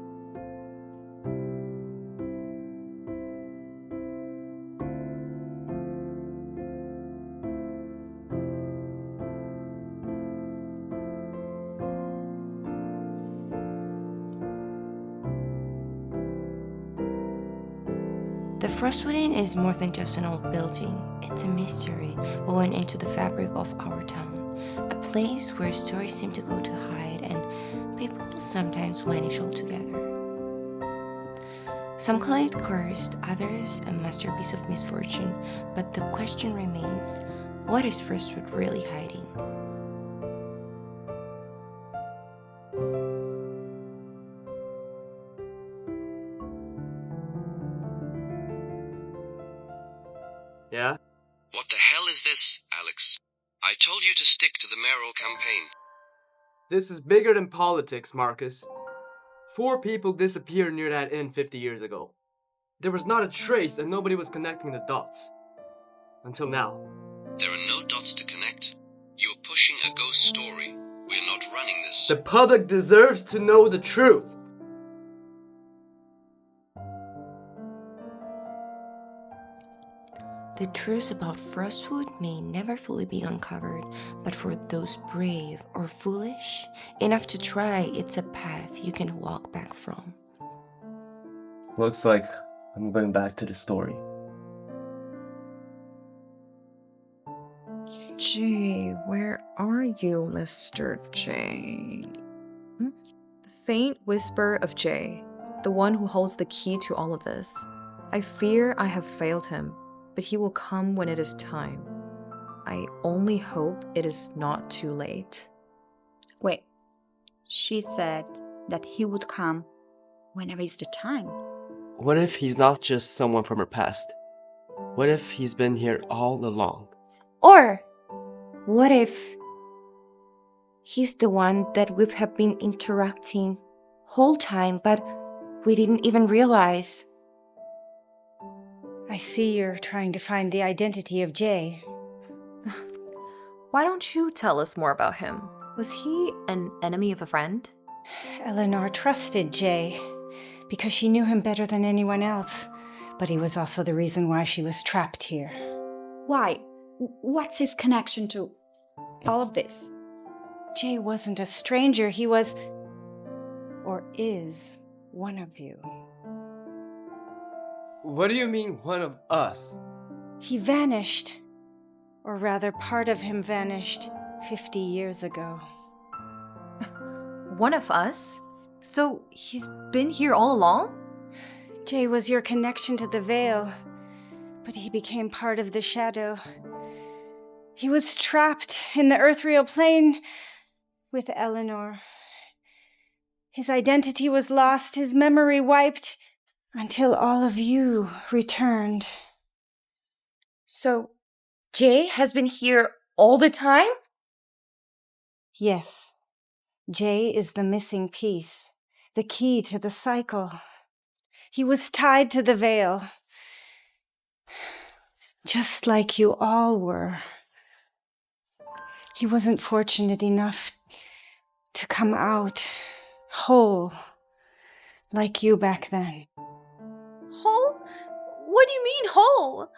The Frostwood Inn is more than just an old building. It's a mystery woven into the fabric of our town. A place where stories seem to go to hide and people sometimes vanish altogether. Some call it cursed, others a masterpiece of misfortune, but the question remains, what is Frostwood really hiding? Yeah? What the hell is this, Alex? I told you to stick to the mayoral campaign. This is bigger than politics, Marcus. 4 people disappeared near that inn 50 years ago. There was not a trace and nobody was connecting the dots. Until now. There are no dots to connect. You are pushing a ghost story. We are not running this. The public deserves to know the truth. The truth about Frostwood may never fully be uncovered, but for those brave or foolish enough to try, it's a path you can walk back from. Looks like I'm going back to the story. Jay, where are you, Mr. Jay? The faint whisper of Jay, the one who holds the key to all of this. I fear I have failed him, but he will come when it is time. I only hope it is not too late. Wait, she said that he would come whenever it's the time. What if he's not just someone from her past? What if he's been here all along? Or what if he's the one that we have been interacting whole time, but we didn't even realize? I see you're trying to find the identity of Jay. Why don't you tell us more about him? Was he an enemy of a friend? Eleanor trusted Jay because she knew him better than anyone else, but he was also the reason why she was trapped here. Why? What's his connection to all of this? Jay wasn't a stranger, he was, or is, one of you. What do you mean, one of us? He vanished, or rather part of him vanished 50 years ago. One of us? So he's been here all along? Jay was your connection to the veil, but he became part of the shadow. He was trapped in the earthreal plane with Eleanor. His identity was lost, his memory wiped, until all of you returned. So, Jay has been here all the time? Yes, Jay is the missing piece, the key to the cycle. He was tied to the veil, just like you all were. He wasn't fortunate enough to come out whole like you back then. Whole? What do you mean, whole?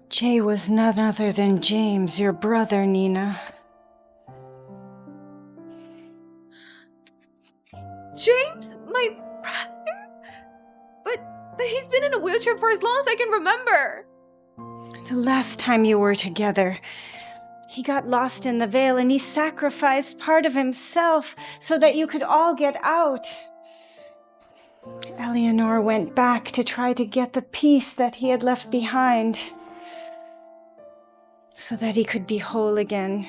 Jay was none other than James, your brother, Nina. James? My brother? But he's been in a wheelchair for as long as I can remember. The last time you were together, he got lost in the veil and he sacrificed part of himself so that you could all get out. Eleanor went back to try to get the peace that he had left behind so that he could be whole again.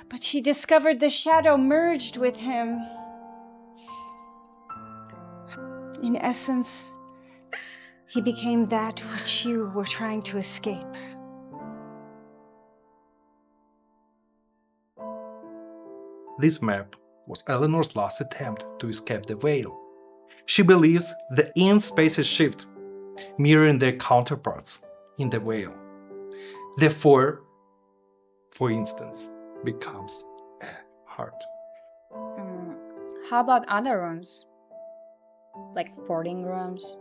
But she discovered the shadow merged with him. In essence, he became that which you were trying to escape. This map was Eleanor's last attempt to escape the veil. She believes the in-spaces shift, mirroring their counterparts in the veil. The four, for instance, becomes a heart. How about other rooms? Like boarding rooms?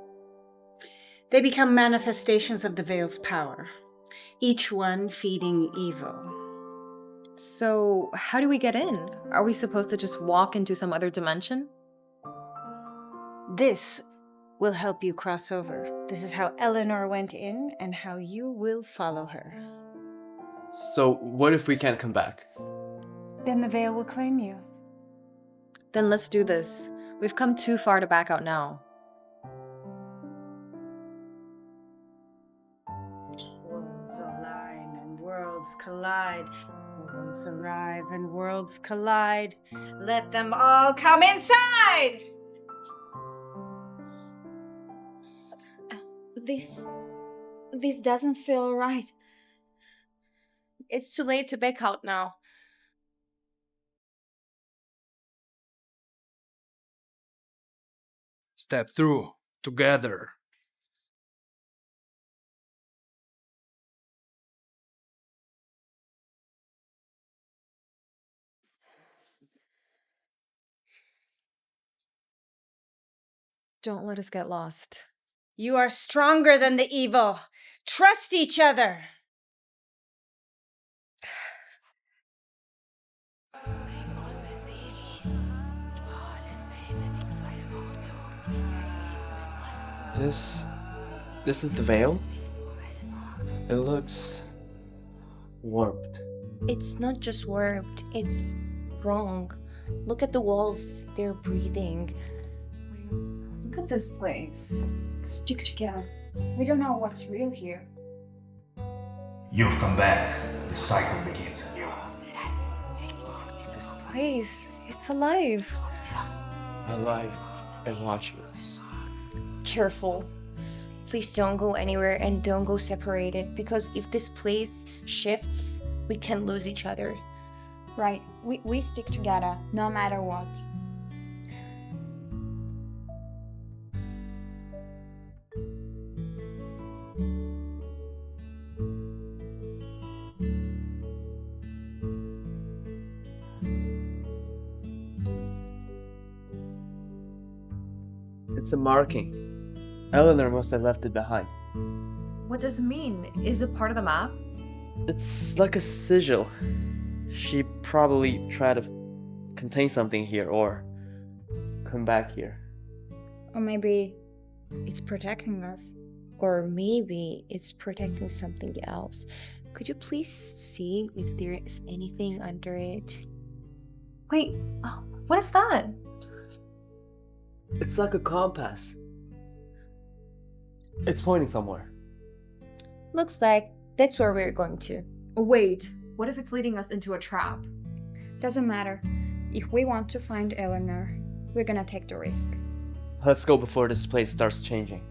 They become manifestations of the veil's power, each one feeding evil. So, how do we get in? Are we supposed to just walk into some other dimension? This will help you cross over. This is how Eleanor went in and how you will follow her. So, what if we can't come back? Then the veil will claim you. Then let's do this. We've come too far to back out now. Worlds align and worlds collide. Worlds arrive and worlds collide. Let them all come inside! This doesn't feel right. It's too late to back out now. Step through, together. Don't let us get lost. You are stronger than the evil. Trust each other. This is the veil? It looks warped. It's not just warped, it's wrong. Look at the walls, they're breathing. Look at this place. Stick together. We don't know what's real here. You've come back. The cycle begins anew. This place, it's alive. Alive and watching us. Careful. Please don't go anywhere and don't go separated, because if this place shifts, we can lose each other. Right. We stick together, no matter what. It's a marking. Eleanor must have left it behind. What does it mean? Is it part of the map? It's like a sigil. She probably tried to contain something here or come back here. Or maybe it's protecting us. Or maybe it's protecting something else. Could you please see if there is anything under it? Wait, what is that? It's like a compass. It's pointing somewhere. Looks like that's where we're going to. Wait, what if it's leading us into a trap? Doesn't matter. If we want to find Eleanor, we're gonna take the risk. Let's go before this place starts changing.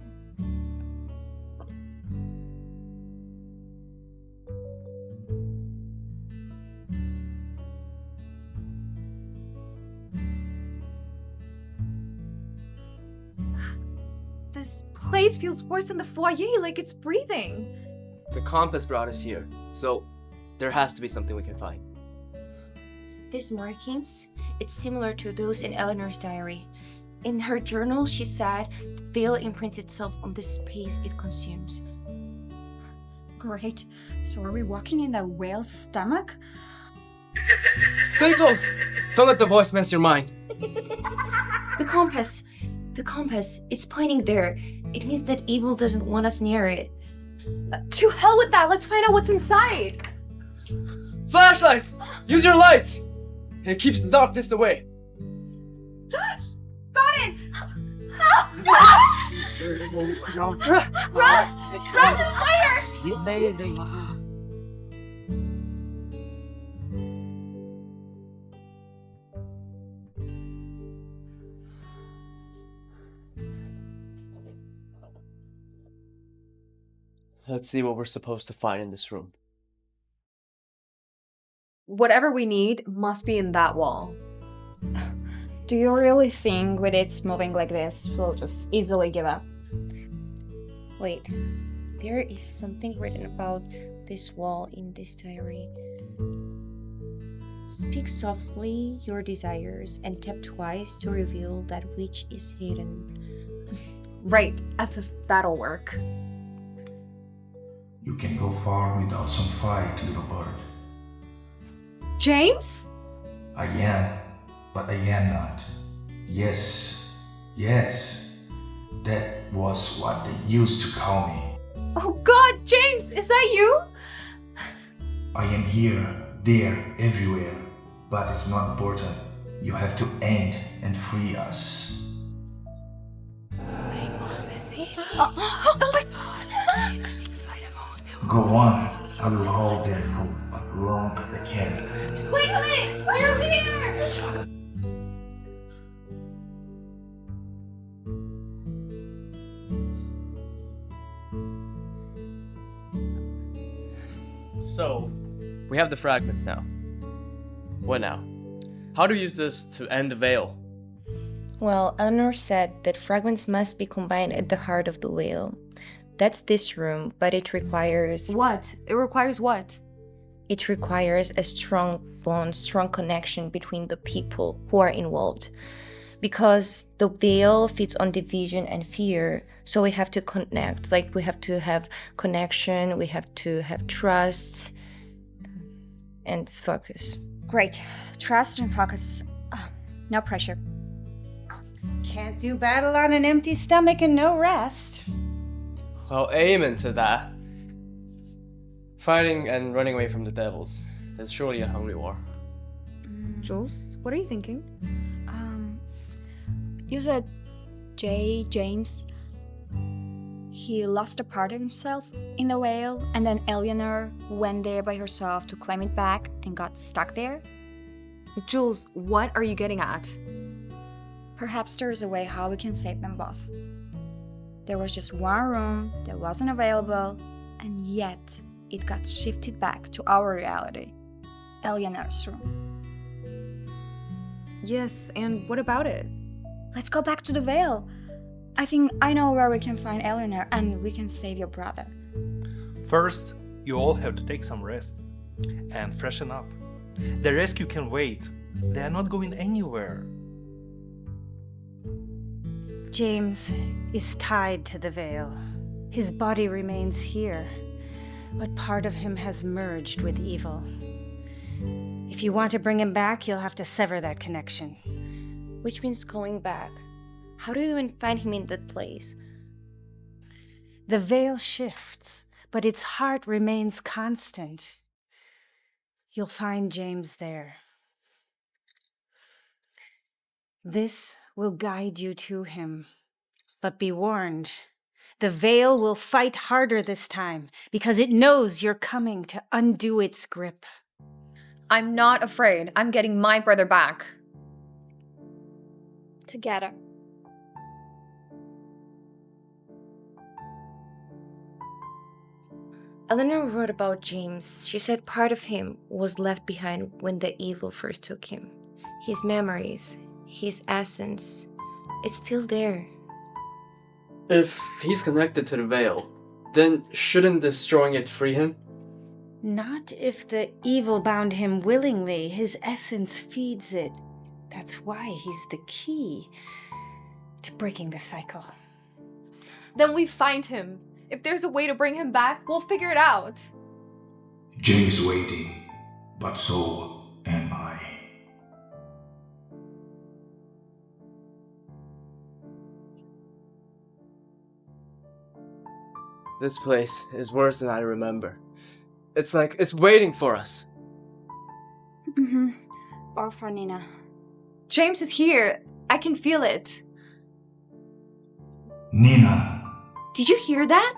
This place feels worse than the foyer, like it's breathing. The compass brought us here, so there has to be something we can find. These markings, it's similar to those in Eleanor's diary. In her journal, she said the veil imprints itself on the space it consumes. Great. So are we walking in the whale's stomach? Stay close! Don't let the voice mess your mind. The compass, it's pointing there. It means that evil doesn't want us near it. To hell with that, let's find out what's inside. Flashlights! Use your lights! It keeps the darkness away. Got it! Run! Run to the fire! Let's see what we're supposed to find in this room. Whatever we need must be in that wall. Do you really think with it moving like this, we'll just easily give up? Wait, there is something written about this wall in this diary. Speak softly your desires and tap twice to reveal that which is hidden. Right, as if that'll work. You can go far without some fight, little bird. James? I am, but I am not. Yes, yes. That was what they used to call me. Oh God, James, is that you? I am here, there, everywhere. But it's not important. You have to end and free us. Go on. I will hold them for as long as I can. Quickly! We're here! So, we have the fragments now. What now? How do we use this to end the veil? Well, Eleanor said that fragments must be combined at the heart of the whale. That's this room, but it requires... What? It requires what? It requires a strong bond, strong connection between the people who are involved. Because the veil feeds on division and fear, so we have to connect. Like, we have to have connection, we have to have trust, and focus. Great. Trust and focus. No pressure. Can't do battle on an empty stomach and no rest. Well, amen to that. Fighting and running away from the devils is surely a hungry war. Jules, what are you thinking? You said James, he lost a part of himself in the whale, and then Eleanor went there by herself to claim it back and got stuck there? Jules, what are you getting at? Perhaps there is a way how we can save them both. There was just one room that wasn't available, and yet it got shifted back to our reality. Eleanor's room. Yes, and what about it? Let's go back to the veil. I think I know where we can find Eleanor and we can save your brother. First, you all have to take some rest and freshen up. The rescue can wait. They are not going anywhere. James is tied to the veil. His body remains here, but part of him has merged with evil. If you want to bring him back, you'll have to sever that connection. Which means going back. How do you even find him in that place? The veil shifts, but its heart remains constant. You'll find James there. This will guide you to him. But be warned, The veil will fight harder this time because it knows you're coming to undo its grip. I'm not afraid. I'm getting my brother back. Together. Eleanor wrote about James. She said part of him was left behind when the evil first took him. His memories, his essence, it's still there. If he's connected to the veil, then shouldn't destroying it free him? Not if the evil bound him willingly. His essence feeds it. That's why he's the key to breaking the cycle. Then we find him. If there's a way to bring him back, we'll figure it out. James waiting, but so am I. This place is worse than I remember. It's like it's waiting for us. Mm-hmm. Or for Nina. James is here. I can feel it. Nina, Did you hear that?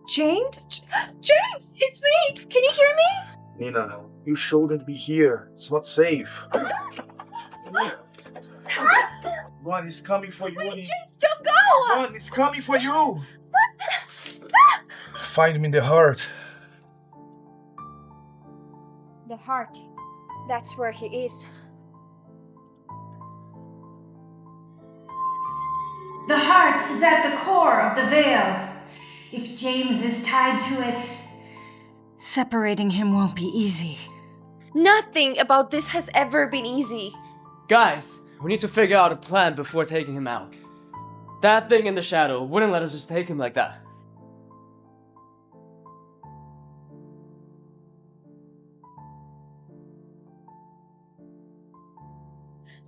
James? James, it's me! Can you hear me? Nina, you shouldn't be here. It's not safe. One is coming for you. Wait, James, don't go! One is coming for you. Find me in the heart. The heart. That's where he is. The heart is at the core of the veil. If James is tied to it, separating him won't be easy. Nothing about this has ever been easy. Guys, we need to figure out a plan before taking him out. That thing in the shadow wouldn't let us just take him like that.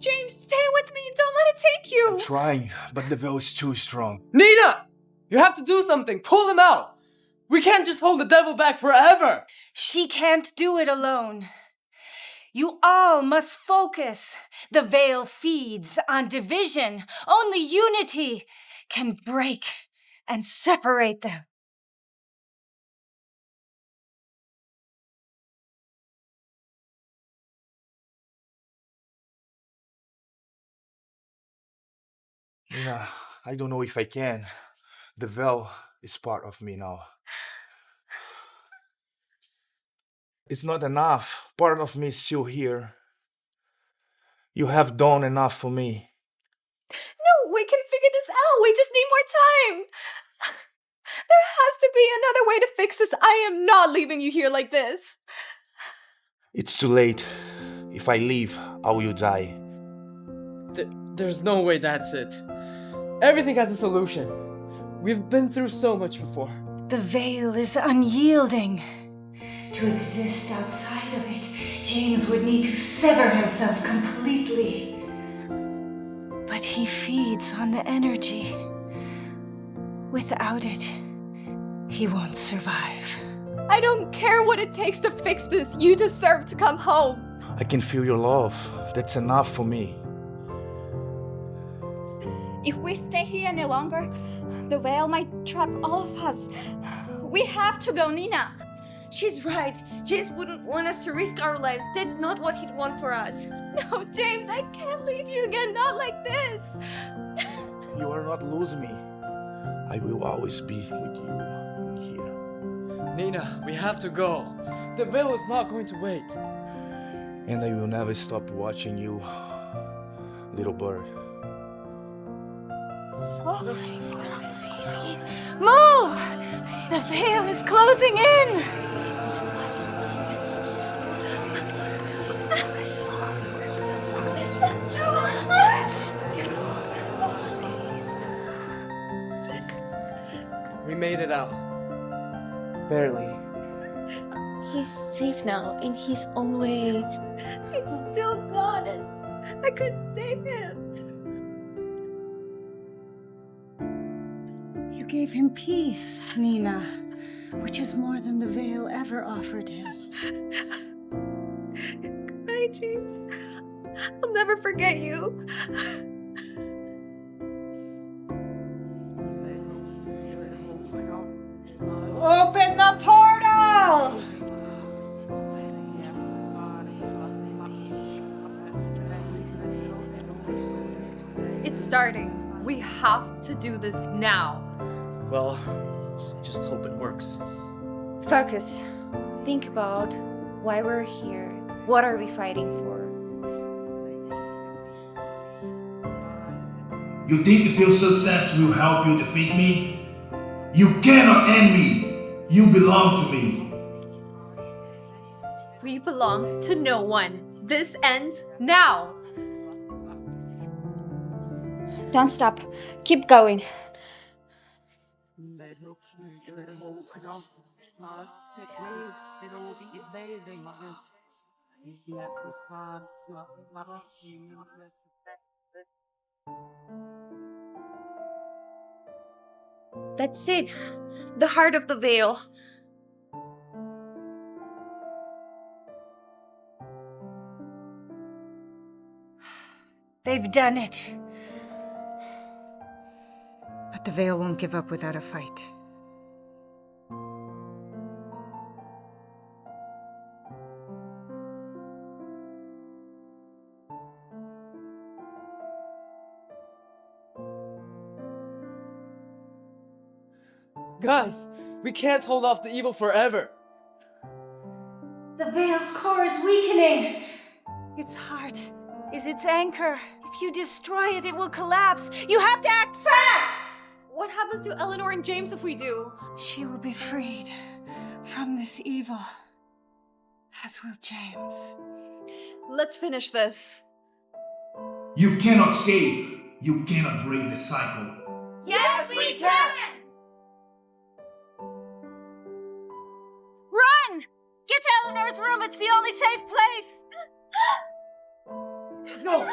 James, stay with me. Don't let it take you. I'm trying, but the veil is too strong. Nina! You have to do something! Pull him out! We can't just hold the devil back forever! She can't do it alone. You all must focus. The veil feeds on division. Only unity can break and separate them. Nina, I don't know if I can. The veil is part of me now. It's not enough. Part of me is still here. You have done enough for me. No, we can figure this out. We just need more time. There has to be another way to fix this. I am not leaving you here like this. It's too late. If I leave, I will die. There's no way that's it. Everything has a solution. We've been through so much before. The veil is unyielding. To exist outside of it, James would need to sever himself completely. But he feeds on the energy. Without it, he won't survive. I don't care what it takes to fix this. You deserve to come home. I can feel your love. That's enough for me. If we stay here any longer, the veil might trap all of us. We have to go, Nina. She's right. James wouldn't want us to risk our lives. That's not what he'd want for us. No, James, I can't leave you again. Not like this. You are not losing me. I will always be with you in here. Nina, we have to go. The veil is not going to wait. And I will never stop watching you, little bird. Move! The veil is closing in! We made it out. Barely. He's safe now, in his own way. He's still gone and I couldn't save him. You gave him peace, Nina, which is more than the veil ever offered him. Goodbye, James. I'll never forget you. Open the portal! It's starting. We have to do this now. Well, I just hope it works. Focus. Think about why we're here. What are we fighting for? You think if your success will help you defeat me? You cannot end me. You belong to me. We belong to no one. This ends now. Don't stop. Keep going. That's it. The heart of the veil. They've done it. But the veil won't give up without a fight. Guys, we can't hold off the evil forever. The veil's core is weakening. Its heart is its anchor. If you destroy it, it will collapse. You have to act fast! What happens to Eleanor and James if we do? She will be freed from this evil, as will James. Let's finish this. You cannot escape. You cannot break the cycle. Yes, we can! Run! Get to Eleanor's room. It's the only safe place. Let's go.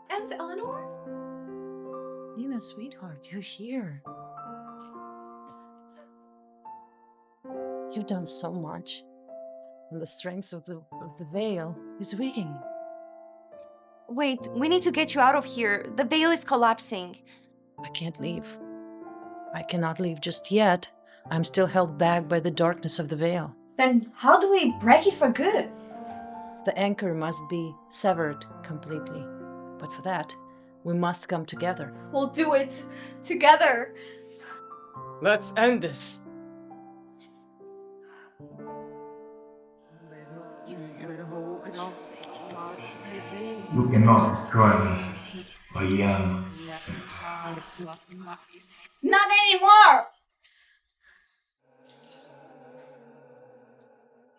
And Eleanor? Nina, sweetheart, you're here. You've done so much, and the strength of the veil is weakening. Wait, we need to get you out of here. The veil is collapsing. I can't leave. I cannot leave just yet. I'm still held back by the darkness of the veil. Then how do we break it for good? The anchor must be severed completely. But for that, we must come together. We'll do it together. Let's end this. You cannot destroy me. I am. Not anymore!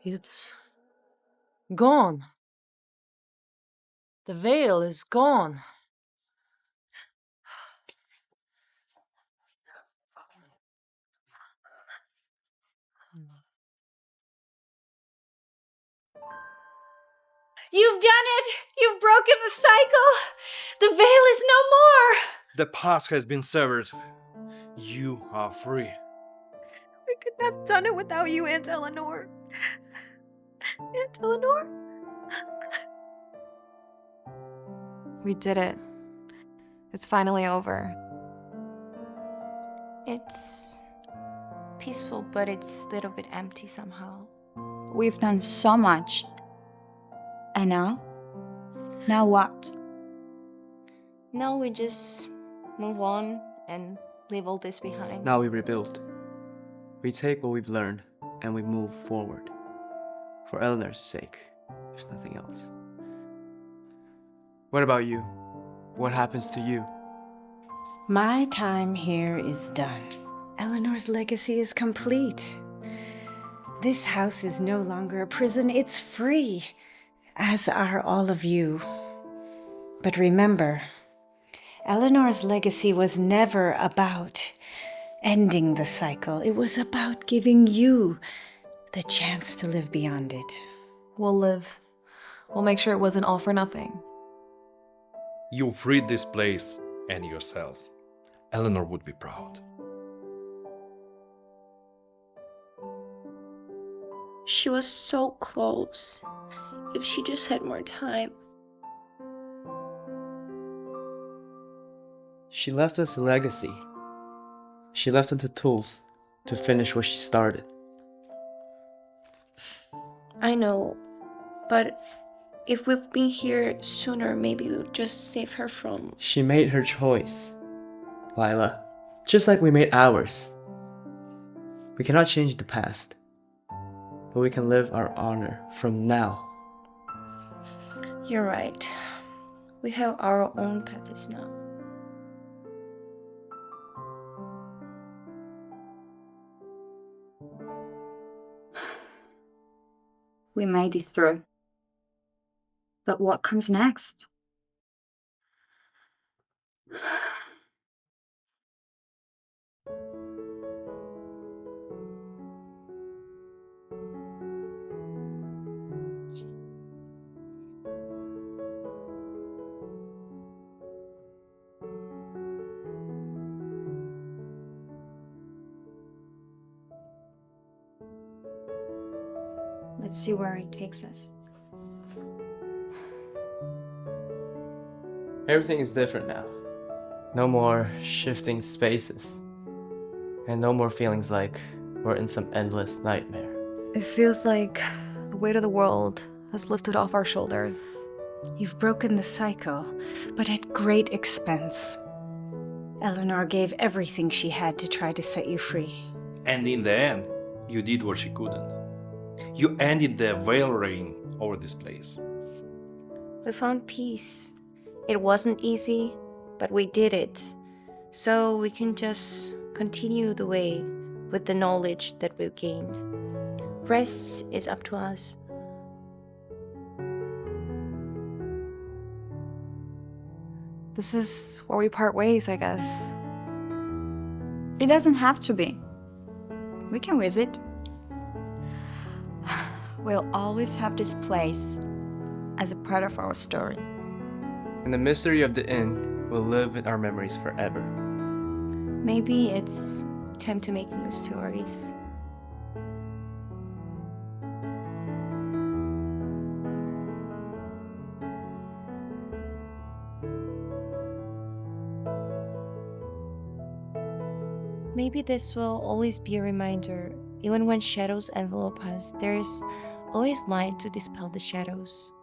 It's gone. The veil is gone. You've done it! You've broken the cycle! The veil is no more! The past has been severed. You are free. We couldn't have done it without you, Aunt Eleanor. Aunt Eleanor? We did it. It's finally over. It's peaceful, but it's a little bit empty somehow. We've done so much. And now? Now what? Now we just move on and leave all this behind. Now we rebuild. We take what we've learned and we move forward. For Eleanor's sake, if nothing else. What about you? What happens to you? My time here is done. Eleanor's legacy is complete. This house is no longer a prison, it's free, as are all of you. But remember, Eleanor's legacy was never about ending the cycle. It was about giving you the chance to live beyond it. We'll live. We'll make sure it wasn't all for nothing. You freed this place and yourselves. Eleanor would be proud. She was so close. If she just had more time. She left us a legacy. She left us the tools to finish what she started. I know, but if we've been here sooner, maybe we'll just save her from... She made her choice, Lila, just like we made ours. We cannot change the past, but we can live our honor from now. You're right. We have our own paths now. We made it through. But what comes next? Let's see where it takes us. Everything is different now. No more shifting spaces. And no more feelings like we're in some endless nightmare. It feels like the weight of the world has lifted off our shoulders. You've broken the cycle, but at great expense. Eleanor gave everything she had to try to set you free. And in the end, you did what she couldn't. You ended the veil reign over this place. We found peace. It wasn't easy, but we did it. So we can just continue the way with the knowledge that we've gained. Rest is up to us. This is where we part ways, I guess. It doesn't have to be. We can visit. We'll always have this place as a part of our story. And the mystery of the inn will live in our memories forever. Maybe it's time to make new stories. Maybe this will always be a reminder. Even when shadows envelop us, there is always light to dispel the shadows.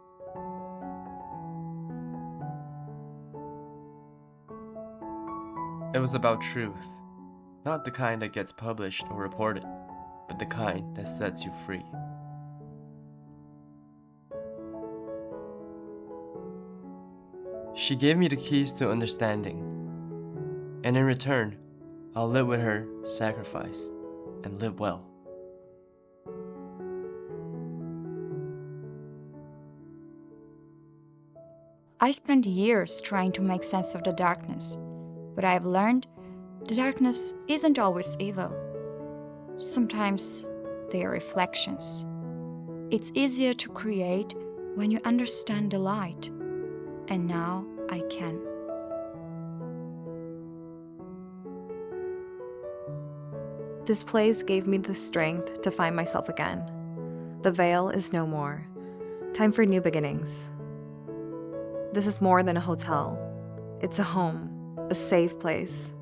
It was about truth. Not the kind that gets published or reported, but the kind that sets you free. She gave me the keys to understanding. And in return, I'll live with her sacrifice and live well. I spent years trying to make sense of the darkness, but I've learned the darkness isn't always evil. Sometimes they are reflections. It's easier to create when you understand the light, and now I can. This place gave me the strength to find myself again. The veil is no more. Time for new beginnings. This is more than a hotel. It's a home, a safe place.